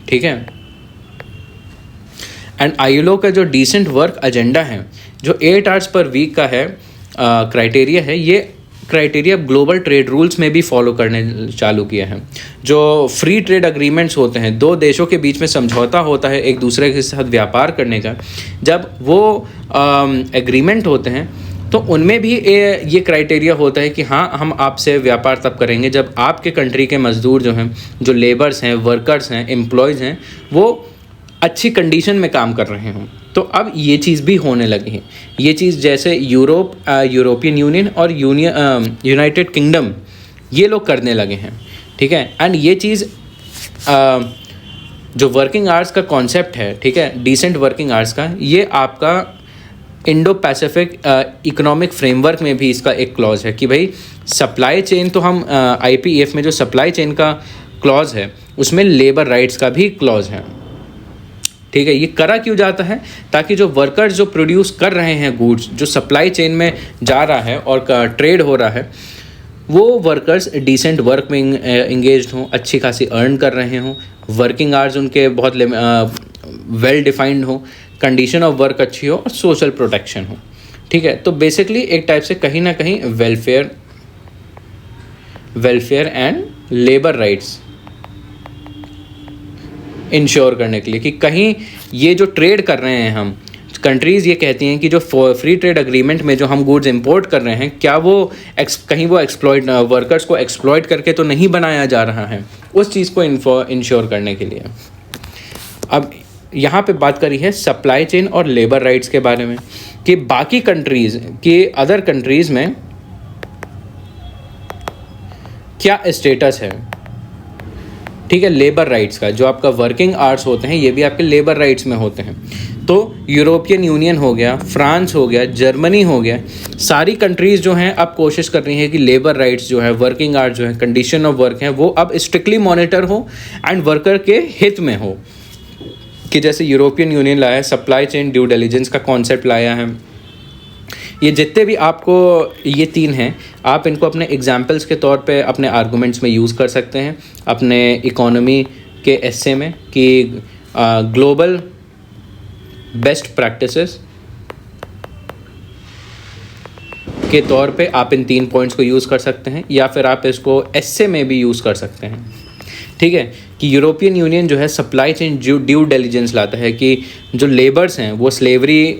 A: ठीक है, एंड ILO का जो डिसेंट वर्क एजेंडा है, जो 8 आवर्स पर वीक का है क्राइटेरिया है, ये क्राइटेरिया ग्लोबल ट्रेड रूल्स में भी फॉलो करने चालू किया है। जो फ्री ट्रेड अग्रीमेंट्स होते हैं, दो देशों के बीच में समझौता होता है एक दूसरे के साथ व्यापार करने का, जब वो एग्रीमेंट होते हैं तो उनमें भी ये क्राइटेरिया होता है कि हाँ, हम आपसे व्यापार तब करेंगे जब आपके कंट्री के मज़दूर जो हैं, जो लेबर्स हैं, वर्कर्स हैं, एम्प्लॉयज़ हैं, वो अच्छी कंडीशन में काम कर रहे हों। तो अब ये चीज़ भी होने लगी है। ये चीज़ जैसे यूरोपियन यूनियन और यूनाइटेड किंगडम, ये लोग करने लगे हैं। ठीक है, एंड ये चीज़ जो वर्किंग आवर्स का कॉन्सेप्ट है, ठीक है, डिसेंट वर्किंग आवर्स का, ये आपका इंडो पैसिफिक इकोनॉमिक फ्रेमवर्क में भी इसका एक क्लॉज है कि भाई सप्लाई चेन, तो हम IPEF में जो सप्लाई चेन का क्लॉज है उसमें लेबर राइट्स का भी क्लॉज है। ठीक है, ये करा क्यों जाता है, ताकि जो वर्कर्स जो प्रोड्यूस कर रहे हैं गुड्स, जो सप्लाई चेन में जा रहा है और ट्रेड हो रहा है, वो वर्कर्स डिसेंट वर्क में इंगेज्ड हों, अच्छी खासी अर्न कर रहे हों, वर्किंग आवर्स उनके बहुत वेल डिफाइंड हो, कंडीशन ऑफ वर्क अच्छी हो और सोशल प्रोटेक्शन हो। ठीक है, तो बेसिकली एक टाइप से कहीं ना कहीं welfare and labour rights ensure करने के लिए कि कहीं ये जो ट्रेड कर रहे हैं हम कंट्रीज़, ये कहती हैं कि जो फ्री ट्रेड अग्रीमेंट में जो हम गुड्स इंपोर्ट कर रहे हैं, क्या वो कहीं वो वर्कर्स को एक्सप्लॉइट करके तो नहीं बनाया जा रहा है, उस चीज़ को इंश्योर करने के लिए। अब यहाँ पे बात करी है सप्लाई चेन और लेबर राइट्स के बारे में कि बाकी कंट्रीज़ के अदर कंट्रीज़ में क्या स्टेटस है। ठीक है, लेबर राइट्स का, जो आपका वर्किंग आवर्स होते हैं, ये भी आपके लेबर राइट्स में होते हैं। तो यूरोपियन यूनियन हो गया, फ्रांस हो गया, जर्मनी हो गया, सारी कंट्रीज़ जो हैं अब कोशिश कर रही हैं कि लेबर राइट्स जो है, वर्किंग आवर्स जो है, कंडीशन ऑफ वर्क है, वो अब स्ट्रिक्टली मॉनिटर हो एंड वर्कर के हित में हो। कि जैसे यूरोपियन यूनियन लाया है, सप्लाई चेन ड्यू डिलिजेंस का कॉन्सेप्ट लाया है। ये जितने भी आपको ये 3 हैं, आप इनको अपने एग्जाम्पल्स के तौर पे अपने आर्गूमेंट्स में यूज़ कर सकते हैं, अपने इकोनॉमी के एस्से में, कि ग्लोबल बेस्ट प्रैक्टिसेस के तौर पे आप इन 3 पॉइंट्स को यूज़ कर सकते हैं, या फिर आप इसको एस्से में भी यूज़ कर सकते हैं। ठीक है, कि यूरोपियन यूनियन जो है सप्लाई चेन ड्यू डिलिजेंस लाता है कि जो लेबर्स हैं वो स्लेवरी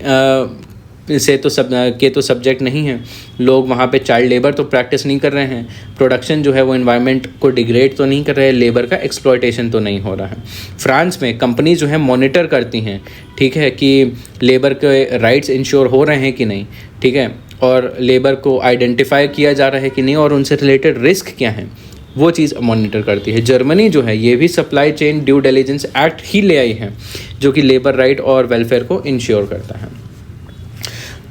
A: से तो सब्जेक्ट नहीं हैं, लोग वहाँ पे चाइल्ड लेबर तो प्रैक्टिस नहीं कर रहे हैं, प्रोडक्शन जो है वो एनवायरनमेंट को डिग्रेड तो नहीं कर रहे हैं, लेबर का एक्सप्लॉयटेशन तो नहीं हो रहा है। फ्रांस में कंपनी जो है मॉनिटर करती हैं, ठीक है, कि लेबर के राइट्स इंश्योर हो रहे हैं कि नहीं, ठीक है, और लेबर को आइडेंटिफाई किया जा रहा है कि नहीं, और उनसे रिलेटेड रिस्क क्या हैं, वो चीज़ मॉनिटर करती है। जर्मनी जो है ये भी supply chain due diligence act ही ले आई है, जो कि लेबर राइट और वेलफेयर को इंश्योर करता है।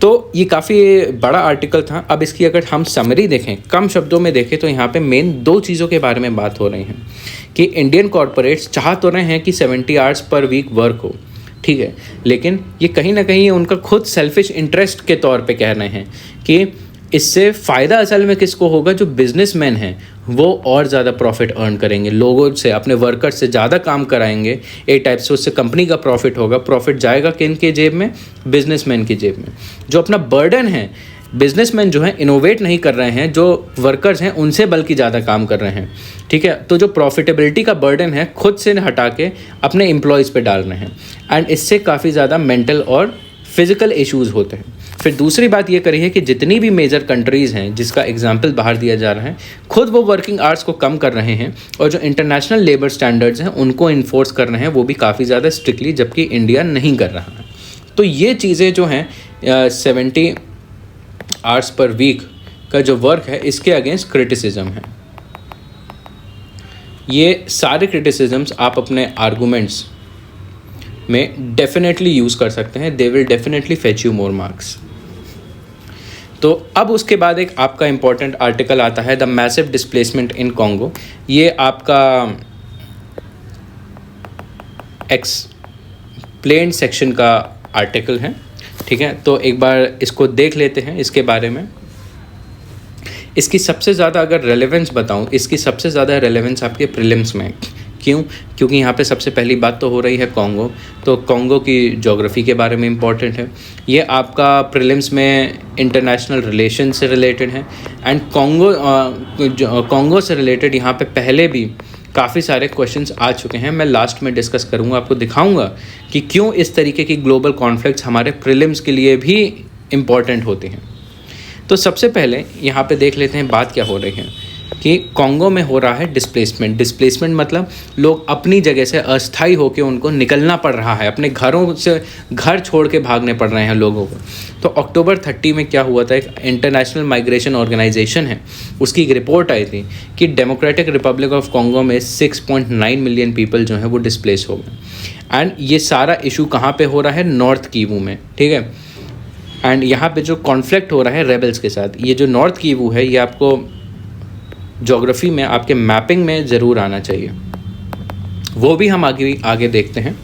A: तो ये काफ़ी बड़ा आर्टिकल था। अब इसकी अगर हम समरी देखें, कम शब्दों में देखें, तो यहाँ पे मेन 2 चीज़ों के बारे में बात हो रही है कि इंडियन कॉरपोरेट्स चाह तो रहे हैं कि 70 आवर्स पर वीक वर्क हो, ठीक है, लेकिन ये कहीं ना कहीं उनका खुद सेल्फिश इंटरेस्ट के तौर पे कह रहे हैं कि इससे फ़ायदा असल में किसको होगा, जो बिजनेसमैन हैं वो और ज़्यादा प्रॉफिट अर्न करेंगे, लोगों से, अपने वर्कर्स से ज़्यादा काम कराएंगे, एक टाइप से उससे कंपनी का प्रॉफिट होगा। प्रॉफिट जाएगा किन के जेब में, बिजनेसमैन की जेब में। जो अपना बर्डन है, बिजनेसमैन जो है इनोवेट नहीं कर रहे हैं, जो वर्कर्स हैं उनसे बल्कि ज़्यादा काम कर रहे हैं, ठीक है। तो जो प्रॉफिटेबिलिटी का बर्डन है खुद से हटा के अपने एम्प्लॉयज़ पे डाल रहे हैं, एंड इससे काफ़ी ज़्यादा मेंटल और फिज़िकल इश्यूज़ होते हैं। फिर दूसरी बात ये करी है कि जितनी भी मेजर कंट्रीज़ हैं जिसका एग्जाम्पल बाहर दिया जा रहा है, खुद वो वर्किंग आवर्स को कम कर रहे हैं और जो इंटरनेशनल लेबर स्टैंडर्ड्स हैं उनको इन्फोर्स कर रहे हैं, वो भी काफ़ी ज़्यादा स्ट्रिक्टली, जबकि इंडिया नहीं कर रहा है। तो ये चीज़ें जो हैं 70 आवर्स पर वीक का जो वर्क है, इसके अगेंस्ट क्रिटिसिज्म है। ये सारे क्रिटिसिजम्स आप अपने आर्गूमेंट्स में डेफिनेटली यूज़ कर सकते हैं। They will definitely fetch you more marks. तो अब उसके बाद एक आपका इम्पॉर्टेंट आर्टिकल आता है, the massive displacement in Congo. ये आपका एक्सप्लेन्ड सेक्शन का आर्टिकल है, ठीक है। तो एक बार इसको देख लेते हैं इसके बारे में। इसकी सबसे ज़्यादा अगर रेलेवेंस बताऊं, इसकी सबसे ज़्यादा रेलेवेंस आपके प्रीलिम्स में। क्यों? क्योंकि यहाँ पे सबसे पहली बात तो हो रही है कॉन्गो, तो कॉन्गो की ज्योग्राफी के बारे में इम्पॉर्टेंट है। ये आपका प्रीलिम्स में इंटरनेशनल रिलेशन से रिलेटेड है, एंड कॉन्गो से रिलेटेड यहाँ पे पहले भी काफ़ी सारे क्वेश्चंस आ चुके हैं। मैं लास्ट में डिस्कस करूँगा, आपको दिखाऊँगा कि क्यों इस तरीके की ग्लोबल कॉन्फ्लिक्ट्स हमारे प्रीलिम्स के लिए भी इम्पॉर्टेंट होते हैं। तो सबसे पहले यहाँ पे देख लेते हैं बात क्या हो रही है कि कॉन्गो में हो रहा है डिस्प्लेसमेंट। डिस्प्लेसमेंट मतलब लोग अपनी जगह से अस्थायी होकर उनको निकलना पड़ रहा है, अपने घरों से घर छोड़ के भागने पड़ रहे हैं लोगों को। तो अक्टूबर 30 में क्या हुआ था, एक इंटरनेशनल माइग्रेशन ऑर्गेनाइजेशन है, उसकी एक रिपोर्ट आई थी कि डेमोक्रेटिक रिपब्लिक ऑफ कॉन्गो में 6.9 मिलियन पीपल जो हैं वो डिस्प्लेस हो गए। एंड ये सारा इशू कहाँ पर हो रहा है, नॉर्थ कीवू में, ठीक है। एंड यहाँ पे जो कॉन्फ्लिक्ट हो रहा है रेबल्स के साथ, ये जो नॉर्थ कीवू है ये आपको ज्योग्राफी में, आपके मैपिंग में ज़रूर आना चाहिए, वो भी हम आगे देखते हैं।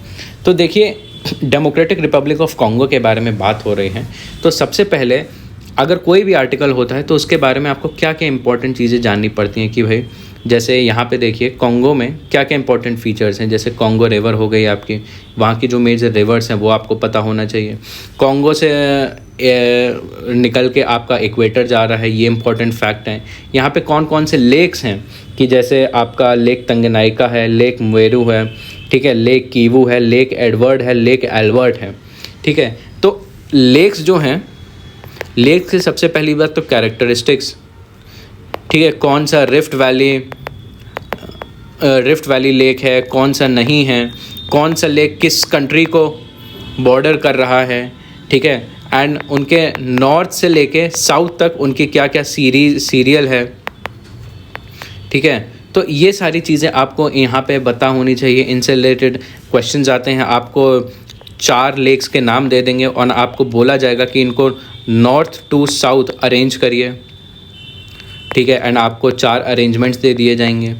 A: तो देखिए, डेमोक्रेटिक रिपब्लिक ऑफ कॉन्गो के बारे में बात हो रही है। तो सबसे पहले अगर कोई भी आर्टिकल होता है तो उसके बारे में आपको क्या क्या इंपॉर्टेंट चीज़ें जाननी पड़ती हैं कि भाई, जैसे यहाँ पे देखिए कॉन्गो में क्या क्या इंपॉर्टेंट फीचर्स हैं। जैसे कॉन्गो रिवर हो गई आपकी, वहाँ की जो मेजर रिवर्स हैं वो आपको पता होना चाहिए। कॉन्गो से निकल के आपका इक्वेटर जा रहा है, ये इंपॉर्टेंट फैक्ट हैं। यहाँ पे कौन कौन से लेक्स हैं कि जैसे आपका लेक तंगनाइका है, लेक म्वेरू है, ठीक है, लेक कीवू है, लेक एडवर्ड है, लेक एल्बर्ट है, ठीक है। तो लेक्स जो हैं, लेक से सबसे पहली बात तो कैरेक्टरिस्टिक्स, ठीक है, कौन सा रिफ्ट वैली लेक है, कौन सा नहीं है, कौन सा लेक किस कंट्री को बॉर्डर कर रहा है, ठीक है। एंड उनके नॉर्थ से लेके साउथ तक उनकी क्या क्या सीरियल है, ठीक है। तो ये सारी चीज़ें आपको यहाँ पे पता होनी चाहिए। इनसे रिलेटेड क्वेश्चंस आते हैं, आपको 4 लेक्स के नाम दे देंगे और आपको बोला जाएगा कि इनको नॉर्थ टू साउथ अरेंज करिए, ठीक है। एंड आपको 4 अरेंजमेंट्स दे दिए जाएंगे।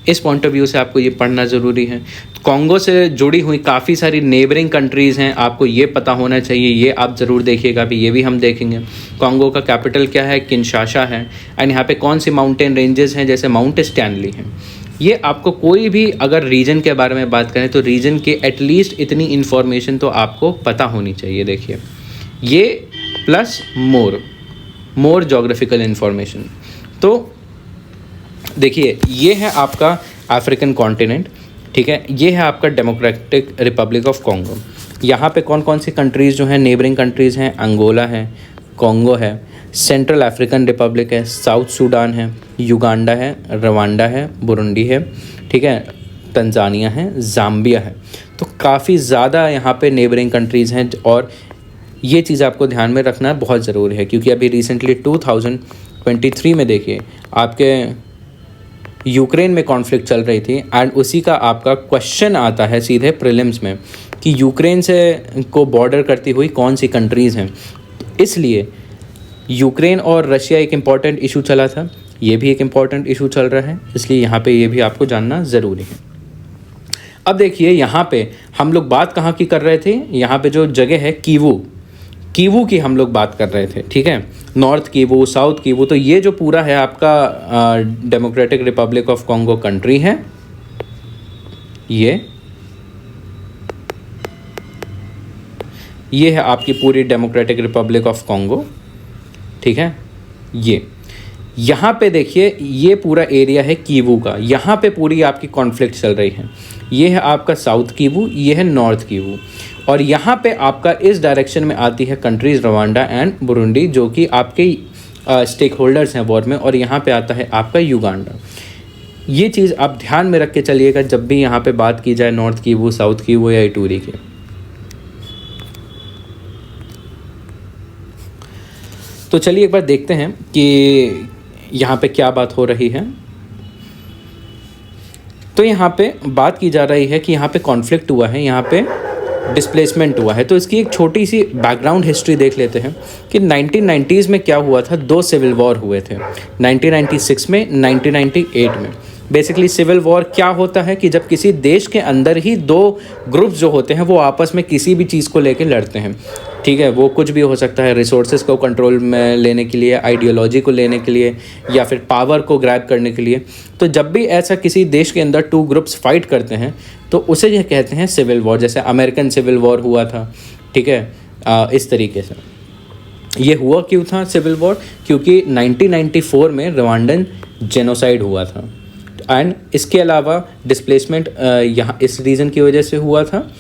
A: इस पॉइंट ऑफ व्यू से आपको ये पढ़ना ज़रूरी है। कॉन्गो से जुड़ी हुई काफ़ी सारी नेबरिंग कंट्रीज़ हैं, आपको ये पता होना चाहिए, ये आप ज़रूर देखिएगा भी, ये भी हम देखेंगे। कॉन्गो का कैपिटल क्या है, किनशासा है। एंड यहाँ पे कौन सी माउंटेन रेंजेस हैं, जैसे माउंट स्टैनली हैं। ये आपको कोई भी अगर रीजन के बारे में बात करें तो रीजन के एटलीस्ट इतनी इन्फॉर्मेशन तो आपको पता होनी चाहिए। देखिए, ये प्लस मोर जोग्राफिकल इन्फॉर्मेशन। तो देखिए, ये है आपका अफ्रीकन कॉन्टिनेंट, ठीक है। ये है आपका डेमोक्रेटिक रिपब्लिक ऑफ कॉन्गो। यहाँ पे कौन कौन सी कंट्रीज़ जो हैं, नेबरिंग कंट्रीज़ हैं, अंगोला है, कॉन्गो है, सेंट्रल अफ्रीकन रिपब्लिक है, साउथ सूडान है, युगांडा है, रवांडा है, बुरुंडी है, ठीक है, तंजानिया है, ज़ाम्बिया है। तो काफ़ी ज़्यादा यहाँ पे नेबरिंग कंट्रीज़ हैं और ये चीज़ आपको ध्यान में रखना बहुत ज़रूरी है, क्योंकि अभी रिसेंटली 2023 में देखिए आपके यूक्रेन में कॉन्फ्लिक्ट चल रही थी, एंड उसी का आपका क्वेश्चन आता है सीधे प्रीलिम्स में कि यूक्रेन से को बॉर्डर करती हुई कौन सी कंट्रीज़ हैं। इसलिए यूक्रेन और रशिया एक इम्पॉर्टेंट इशू चला था, ये भी एक इम्पॉर्टेंट इशू चल रहा है, इसलिए यहाँ पे ये भी आपको जानना ज़रूरी है। अब देखिए यहाँ पे हम लोग बात कहाँ की कर रहे थे, यहाँ पे जो जगह है कीवू की हम लोग बात कर रहे थे, ठीक है, नॉर्थ कीवू, साउथ कीवू। तो ये जो पूरा है आपका democratic Republic of Congo country है, ये है आपकी पूरी डेमोक्रेटिक रिपब्लिक ऑफ कॉन्गो, ठीक है। ये यहाँ पे देखिए ये पूरा एरिया है कीवू का, यहाँ पे पूरी आपकी कॉन्फ्लिक्ट चल रही है। ये है आपका साउथ कीवू, ये है नॉर्थ कीवू, और यहाँ पे आपका इस डायरेक्शन में आती है कंट्रीज़ रवांडा एंड बुरुंडी, जो कि आपके स्टेक होल्डर्स हैं वॉर में, और यहाँ पे आता है आपका युगांडा। ये चीज़ आप ध्यान में रख के चलिएगा जब भी यहाँ पे बात की जाए नॉर्थ कीवू, साउथ कीवू या इटूरी की। तो चलिए एक बार देखते हैं कि यहाँ पे क्या बात हो रही है। तो यहाँ पे बात की जा रही है कि यहाँ पे कॉन्फ्लिक्ट हुआ है, यहाँ पे डिस्प्लेसमेंट हुआ है। तो इसकी एक छोटी सी बैकग्राउंड हिस्ट्री देख लेते हैं कि 1990s में क्या हुआ था। 2 सिविल वॉर हुए थे, 1996 में, 1998 में। बेसिकली सिविल वॉर क्या होता है कि जब किसी देश के अंदर ही 2 ग्रुप्स जो होते हैं वो आपस में किसी भी चीज़ को लेकर लड़ते हैं, ठीक है। वो कुछ भी हो सकता है, रिसोर्सेज को कंट्रोल में लेने के लिए, आइडियोलॉजी को लेने के लिए, या फिर पावर को ग्रैब करने के लिए। तो जब भी ऐसा किसी देश के अंदर 2 ग्रुप्स फाइट करते हैं तो उसे यह कहते हैं सिविल वॉर। जैसे अमेरिकन सिविल वॉर हुआ था, ठीक है, इस तरीके से। ये हुआ क्यों था सिविल वॉर? क्योंकि 1994 में रवांडन जेनोसाइड हुआ था, एंड इसके अलावा डिस्प्लेसमेंट यहाँ इस रीज़न की वजह से हुआ था।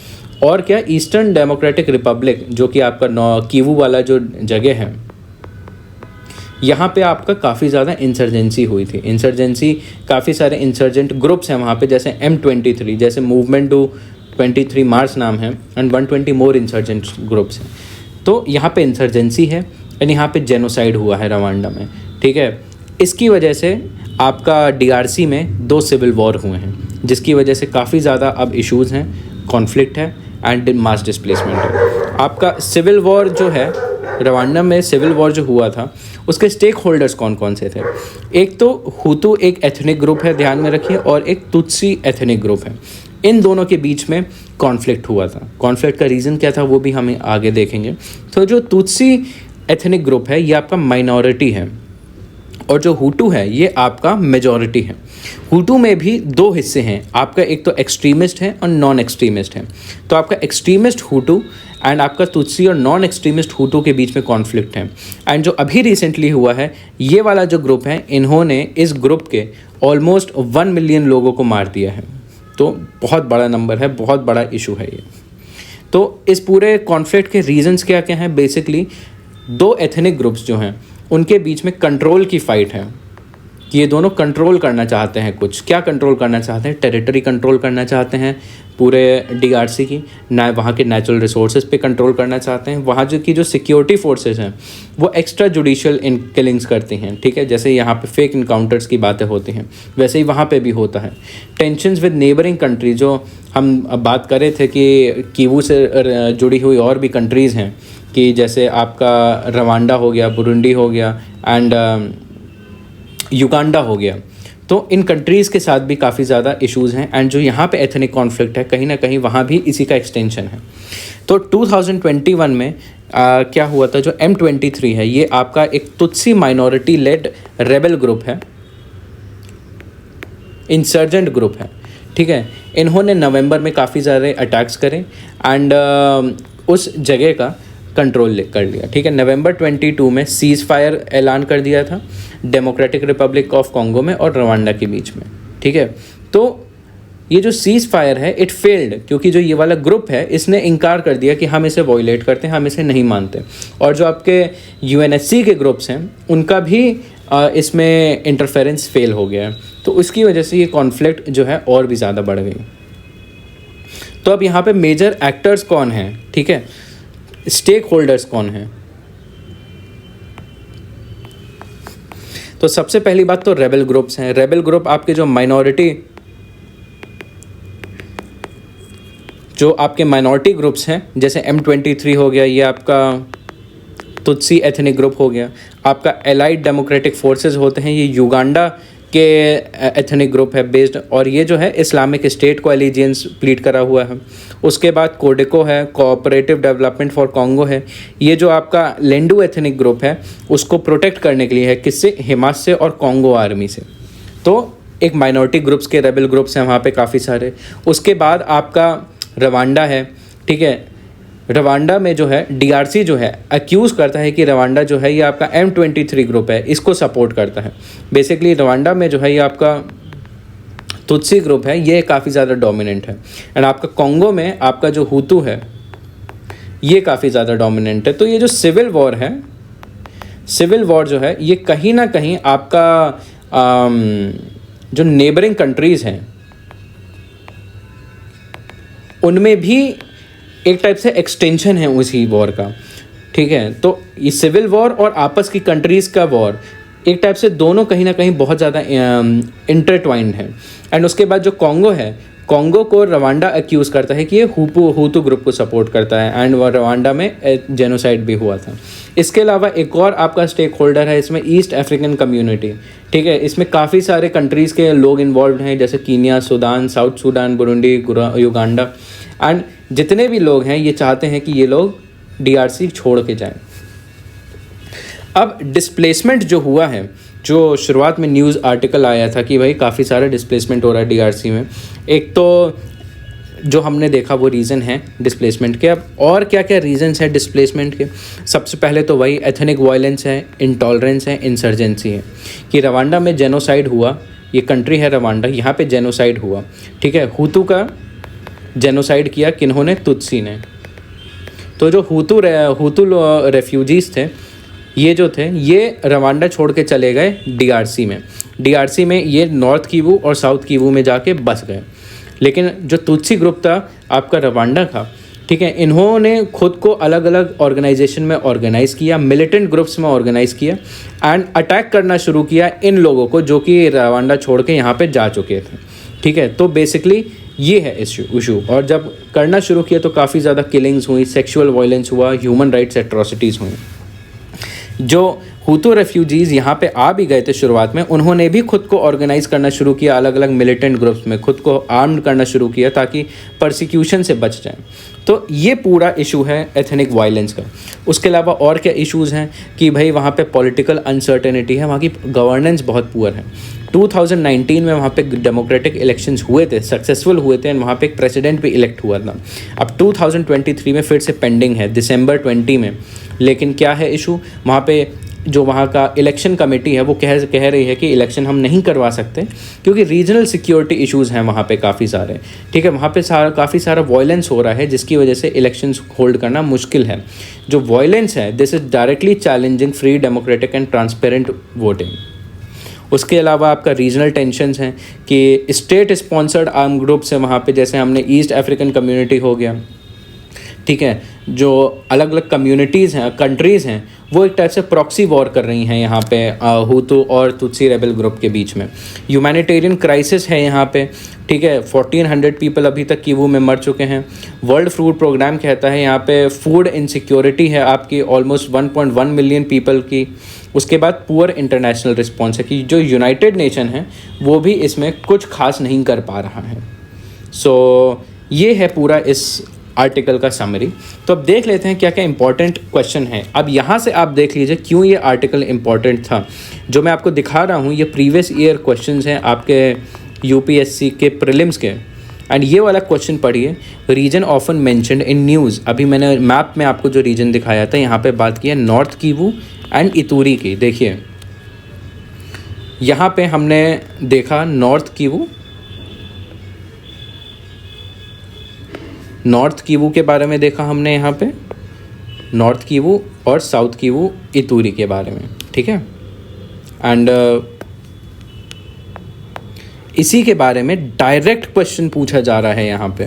A: और क्या, ईस्टर्न डेमोक्रेटिक रिपब्लिक जो कि आपका कीवू वाला जो जगह है, यहाँ पे आपका काफ़ी ज़्यादा इंसर्जेंसी हुई थी। इंसर्जेंसी, काफ़ी सारे इंसर्जेंट ग्रुप्स हैं वहाँ पे, जैसे M23, जैसे मूवमेंट टू 23 मार्च नाम है, एंड 120 मोर इंसर्जेंट ग्रुप्स हैं। तो यहाँ पे इंसर्जेंसी है एंड यहाँ पे जेनोसाइड हुआ है रवांडा में, ठीक है। इसकी वजह से आपका DRC में 2 सिविल वॉर हुए हैं, जिसकी वजह से काफ़ी ज़्यादा अब इश्यूज़ हैं, कॉन्फ्लिक्ट है एंड मास डिस्प्लेसमेंट है। आपका सिविल वॉर जो है, रवांडा में सिविल वॉर जो हुआ था, उसके स्टेक होल्डर्स कौन कौन से थे? एक तो हुतू एक एथनिक ग्रुप है, ध्यान में रखिए, और एक तुत्सी एथनिक ग्रुप है। इन दोनों के बीच में कॉन्फ्लिक्ट हुआ था। कॉन्फ्लिक्ट का रीज़न क्या था वो भी हमें आगे देखेंगे। तो जो तुत्सी एथनिक ग्रुप है ये आपका माइनॉरिटी है, और जो हुटू है ये आपका मेजॉरिटी है। हुटू में भी 2 हिस्से हैं आपका, एक तो एक्सट्रीमिस्ट है और नॉन एक्सट्रीमिस्ट है। तो आपका एक्सट्रीमिस्ट हुटू एंड आपका तुत्सी और नॉन एक्सट्रीमिस्ट हुटू के बीच में कॉन्फ्लिक्ट है। एंड जो अभी रिसेंटली हुआ है, ये वाला जो ग्रुप है, इन्होंने इस ग्रुप के ऑलमोस्ट 1 मिलियन लोगों को मार दिया है। तो बहुत बड़ा नंबर है, बहुत बड़ा इशू है ये। तो इस पूरे कॉन्फ्लिक्ट के रीजंस क्या क्या हैं? बेसिकली 2 एथनिक ग्रुप्स जो हैं उनके बीच में कंट्रोल की फ़ाइट है कि ये दोनों कंट्रोल करना चाहते हैं। कुछ क्या कंट्रोल करना चाहते हैं? टेरिटरी कंट्रोल करना चाहते हैं पूरे DRC की, ना वहाँ के नेचुरल रिसोर्सेज पे कंट्रोल करना चाहते हैं। वहाँ जो सिक्योरिटी फोर्सेस हैं वो एक्स्ट्रा जुडिशियल किलिंग्स करती हैं, ठीक है। जैसे यहाँ पे फेक इनकाउंटर्स की बातें होती हैं, वैसे ही वहाँ पे भी होता है। टेंशन्स विद नेबरिंग कंट्री, जो हम बात कर रहे थे कि कीवू से जुड़ी हुई और भी कंट्रीज़ हैं, कि जैसे आपका रवांडा हो गया, बुरुंडी हो गया एंड युगांडा हो गया। तो इन कंट्रीज़ के साथ भी काफ़ी ज़्यादा इश्यूज़ हैं, एंड जो यहाँ पे एथनिक कॉन्फ्लिक्ट है कहीं ना कहीं वहाँ भी इसी का एक्सटेंशन है। तो 2021 में क्या हुआ था, जो M23 है ये आपका एक Tutsi minority led rebel group है, इंसर्जेंट ग्रुप है, ठीक है। इन्होंने नवंबर में काफ़ी ज़्यादा अटैक्स करे एंड उस जगह का कंट्रोल कर लिया, ठीक है। नवंबर 22 में सीज़ फायर ऐलान कर दिया था डेमोक्रेटिक रिपब्लिक ऑफ कॉन्गो में और रवांडा के बीच में, ठीक है। तो ये जो सीज़ फायर है इट फेल्ड, क्योंकि जो ये वाला ग्रुप है इसने इनकार कर दिया कि हम इसे वॉयलेट करते हैं, हम इसे नहीं मानते। और जो आपके UNSC के ग्रुप्स हैं उनका भी इसमें इंटरफेरेंस फेल हो गया है। तो उसकी वजह से ये कॉन्फ्लिक्ट जो है और भी ज़्यादा बढ़ गई। तो अब यहाँ पे मेजर एक्टर्स कौन हैं, ठीक है, स्टेक होल्डर्स कौन हैं? तो सबसे पहली बात तो रेबल ग्रुप्स हैं। रेबल ग्रुप आपके जो माइनॉरिटी ग्रुप्स हैं, जैसे M23 हो गया, ये आपका तुत्सी एथनिक ग्रुप हो गया। आपका एलाइड डेमोक्रेटिक फोर्सेस होते हैं, ये युगांडा के एथनिक ग्रुप है बेस्ड, और ये जो है इस्लामिक स्टेट को एलिजियंस प्लीड करा हुआ है। उसके बाद कोडेको है, कोऑपरेटिव डेवलपमेंट फॉर कॉन्गो है। ये जो आपका लेंडू एथनिक ग्रुप है उसको प्रोटेक्ट करने के लिए है, किससे? हिमास और कॉन्गो आर्मी से। तो एक माइनॉरिटी ग्रुप्स के रेबल ग्रुप्स हैं वहाँ पे काफ़ी सारे। उसके बाद आपका रवांडा है, ठीक है। रवांडा में जो है डीआरसी जो है अक्यूज़ करता है कि रवांडा जो है ये आपका M23 ग्रुप है, इसको सपोर्ट करता है। बेसिकली रवांडा में जो है ये आपका तुत्सी ग्रुप है, ये काफ़ी ज़्यादा डोमिनेंट है। एंड आपका कॉन्गो में आपका जो हुतू है ये काफ़ी ज़्यादा डोमिनेंट है। तो ये जो सिविल वॉर है, सिविल वॉर जो है ये कहीं ना कहीं आपका जो नेबरिंग कंट्रीज़ हैं उनमें भी एक टाइप से एक्सटेंशन है उसी वॉर का, ठीक है। तो ये सिविल वॉर और आपस की कंट्रीज़ का वॉर एक टाइप से दोनों कहीं ना कहीं बहुत ज़्यादा इंटरट्वाइंड है। एंड उसके बाद जो कॉन्गो है, कॉन्गो को रवांडा एक्यूज़ करता है कि ये हुतू ग्रुप को सपोर्ट करता है, एंड वह रवांडा में जेनोसाइड भी हुआ था। इसके अलावा एक और आपका स्टेक होल्डर है इसमें, ईस्ट अफ्रीकन कम्युनिटी, ठीक है। इसमें काफ़ी सारे कंट्रीज़ के लोग इन्वॉल्व हैं, जैसे Kenya, Sudan, south Sudan, Burundi, Uganda. And जितने भी लोग हैं ये चाहते हैं कि ये लोग डीआरसी छोड़ के जाएं। अब डिस्प्लेसमेंट जो हुआ है, जो शुरुआत में न्यूज़ आर्टिकल आया था कि भाई काफ़ी सारा डिस्प्लेसमेंट हो रहा है डीआरसी में, एक तो जो हमने देखा वो रीज़न है डिस्प्लेसमेंट के। अब और क्या क्या रीज़न्स हैं डिस्प्लेसमेंट के? सबसे पहले तो वही एथनिक वायलेंस है, इंटॉलरेंस है, इंसर्जेंसी है। कि रवांडा में जेनोसाइड हुआ, ये कंट्री है रवांडा, यहाँ पे जेनोसाइड हुआ, ठीक है। हुतू का जेनोसाइड किया किन्होंने? तुत्सी ने। तो जो हुतू रेफ्यूजीज़ थे ये जो थे ये रवांडा छोड़ के चले गए डीआरसी में। डीआरसी में ये नॉर्थ किवू और साउथ किवू में जाके बस गए। लेकिन जो तुत्सी ग्रुप था आपका रवांडा का, ठीक है, इन्होंने खुद को अलग अलग ऑर्गेनाइजेशन में ऑर्गेनाइज़ किया, मिलिटेंट ग्रुप्स में ऑर्गेनाइज़ किया, एंड अटैक करना शुरू किया इन लोगों को जो कि रवांडा छोड़ के यहाँ पे जा चुके थे, ठीक है। तो बेसिकली ये है इशू। और जब करना शुरू किया तो काफ़ी ज़्यादा किलिंग्स हुई, सेक्सुअल वायलेंस हुआ, ह्यूमन राइट्स एट्रोसिटीज़ हुई। जो हुतू रेफ्यूजीज़ यहाँ पे आ भी गए थे शुरुआत में, उन्होंने भी खुद को ऑर्गेनाइज़ करना शुरू किया, अलग अलग मिलिटेंट ग्रुप्स में खुद को आर्म करना शुरू किया ताकि परसिक्यूशन से बच जाएं। तो ये पूरा इशू है एथनिक वायलेंस का। उसके अलावा और क्या इश्यूज़ हैं कि भाई वहाँ पे पॉलिटिकल अनसर्टेनिटी है, वहाँ की गवर्नेंस बहुत पुअर है। 2019 में वहाँ पे डेमोक्रेटिक इलेक्शंस हुए थे, सक्सेसफुल हुए थे, एंड वहाँ पे एक प्रेसिडेंट भी इलेक्ट हुआ था। अब 2023 में फिर से पेंडिंग है, दिसंबर 20 में। लेकिन क्या है इशू, वहाँ पे जो वहाँ का इलेक्शन कमेटी है वो कह रही है कि इलेक्शन हम नहीं करवा सकते क्योंकि रीजनल सिक्योरिटी इश्यूज़ हैं वहाँ पे काफ़ी सारे, ठीक है। वहाँ पे काफ़ी सारा वायलेंस हो रहा है जिसकी वजह से इलेक्शंस होल्ड करना मुश्किल है। जो वायलेंस है this is directly challenging free, democratic and transparent voting. उसके अलावा आपका रीजनल टेंशन्स हैं कि स्टेट स्पॉन्सर्ड आर्म ग्रुप्स हैं वहाँ पे, जैसे हमने ईस्ट अफ्रीकन कम्युनिटी हो गया, ठीक है। जो अलग अलग कम्युनिटीज़ हैं, कंट्रीज़ हैं, वो एक टाइप से प्रॉक्सी वॉर कर रही हैं यहाँ पे हुतू और तुत्सी रेबल ग्रुप के बीच में। ह्यूमैनिटेरियन क्राइसिस है यहाँ पे, ठीक है। 1400 पीपल अभी तक किवू में मर चुके हैं। वर्ल्ड फूड प्रोग्राम कहता है यहाँ पे फूड इनसिक्योरिटी है आपकी ऑलमोस्ट 1.1 मिलियन पीपल की। उसके बाद पुअर इंटरनेशनल रिस्पॉन्स है कि जो यूनाइटेड नेशन है वो भी इसमें कुछ खास नहीं कर पा रहा है। सो ये है पूरा इस आर्टिकल का समरी। तो अब देख लेते हैं क्या क्या इंपॉर्टेंट क्वेश्चन है। अब यहाँ से आप देख लीजिए क्यों ये आर्टिकल इंपॉर्टेंट था। जो मैं आपको दिखा रहा हूँ ये प्रीवियस ईयर क्वेश्चंस हैं आपके यूपीएससी के प्रीलिम्स के। एंड ये वाला क्वेश्चन पढ़िए, reason often mentioned in news. अभी मैंने मैप में आपको जो रीजन दिखाया था यहाँ पे बात की है नॉर्थ किवू एंड इतूरी की। देखिए यहाँ पे हमने देखा नॉर्थ किवू के बारे में देखा हमने यहाँ पे, नॉर्थ किवू और साउथ किवू इतूरी के बारे में, ठीक है। एंड इसी के बारे में डायरेक्ट क्वेश्चन पूछा जा रहा है यहाँ पे,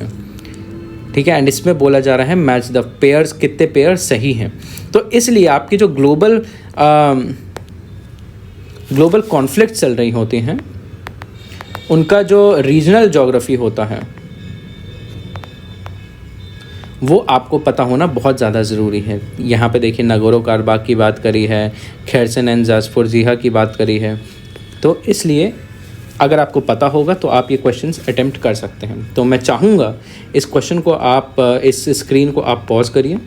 A: ठीक है। एंड इसमें बोला जा रहा है मैच द पेयर्स, कितने पेयर सही हैं। तो इसलिए आपकी जो ग्लोबल कॉन्फ्लिक्ट चल रही होती हैं उनका जो रीजनल ज्योग्राफी होता है वो आपको पता होना बहुत ज़्यादा ज़रूरी है। यहाँ पे देखिए नागोरो कारबाख की बात करी है, खैरसन एंड ज़ास्फोरज़िहा की बात करी है। तो इसलिए अगर आपको पता होगा तो आप ये क्वेश्चंस अटेम्प्ट कर सकते हैं। तो मैं चाहूँगा इस क्वेश्चन को आप, इस स्क्रीन को आप पॉज करिए,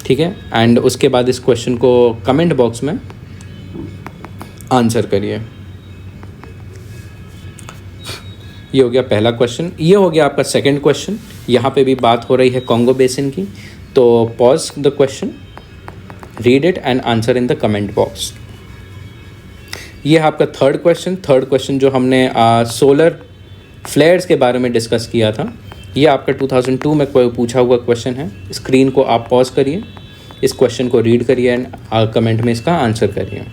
A: ठीक है, एंड उसके बाद इस क्वेश्चन को कमेंट बॉक्स में आंसर करिए। ये हो गया पहला क्वेश्चन। ये हो गया आपका सेकंड क्वेश्चन। यहाँ पे भी बात हो रही है कॉन्गो बेसिन की। तो pause the question, read it and answer in the comment box. ये है आपका थर्ड क्वेश्चन जो हमने सोलर फ्लेयर्स के बारे में डिस्कस किया था। ये आपका 2002 में कोई पूछा हुआ क्वेश्चन है। स्क्रीन को आप पॉज करिए, इस क्वेश्चन को रीड करिए एंड कमेंट में इसका आंसर करिए।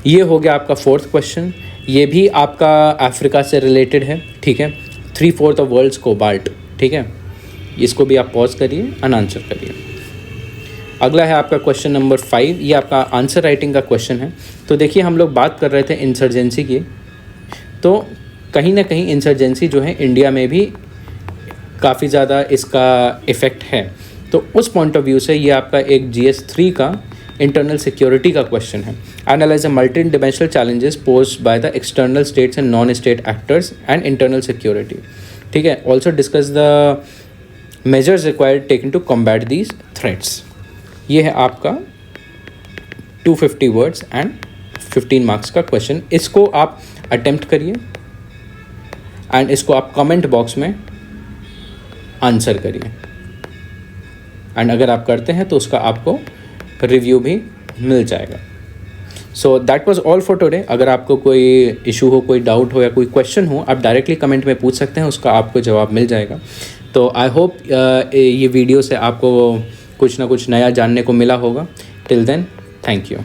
A: ये हो गया आपका फोर्थ क्वेश्चन। ये भी आपका अफ्रीका से रिलेटेड है, ठीक है। 3/4 ऑफ वर्ल्ड्स कोबाल्ट, ठीक है। इसको भी आप पॉज करिए एंड आंसर करिए। अगला है आपका क्वेश्चन नंबर 5। ये आपका आंसर राइटिंग का क्वेश्चन है। तो देखिए हम लोग बात कर रहे थे इंसर्जेंसी की, तो कहीं ना कहीं इंसर्जेंसी जो है इंडिया में भी काफ़ी ज़्यादा इसका इफ़ेक्ट है। तो उस पॉइंट ऑफ व्यू से ये आपका एक GS3 का इंटरनल सिक्योरिटी का क्वेश्चन है। Analyse the multi dimensional challenges posed by the external states and non state actors and internal security, ठीक है। Also discuss the measures required taken to combat these threats. ये है आपका 250 words and 15 marks का question. इसको आप attempt करिए and इसको आप कमेंट बॉक्स में आंसर करिए, एंड अगर आप करते हैं तो उसका आपको रिव्यू भी मिल जाएगा। So that was all for today. अगर आपको कोई इशू हो, कोई डाउट हो या कोई क्वेश्चन हो, आप डायरेक्टली कमेंट में पूछ सकते हैं, उसका आपको जवाब मिल जाएगा। तो आई होप ये वीडियो से आपको कुछ ना कुछ नया जानने को मिला होगा। Till then, thank you.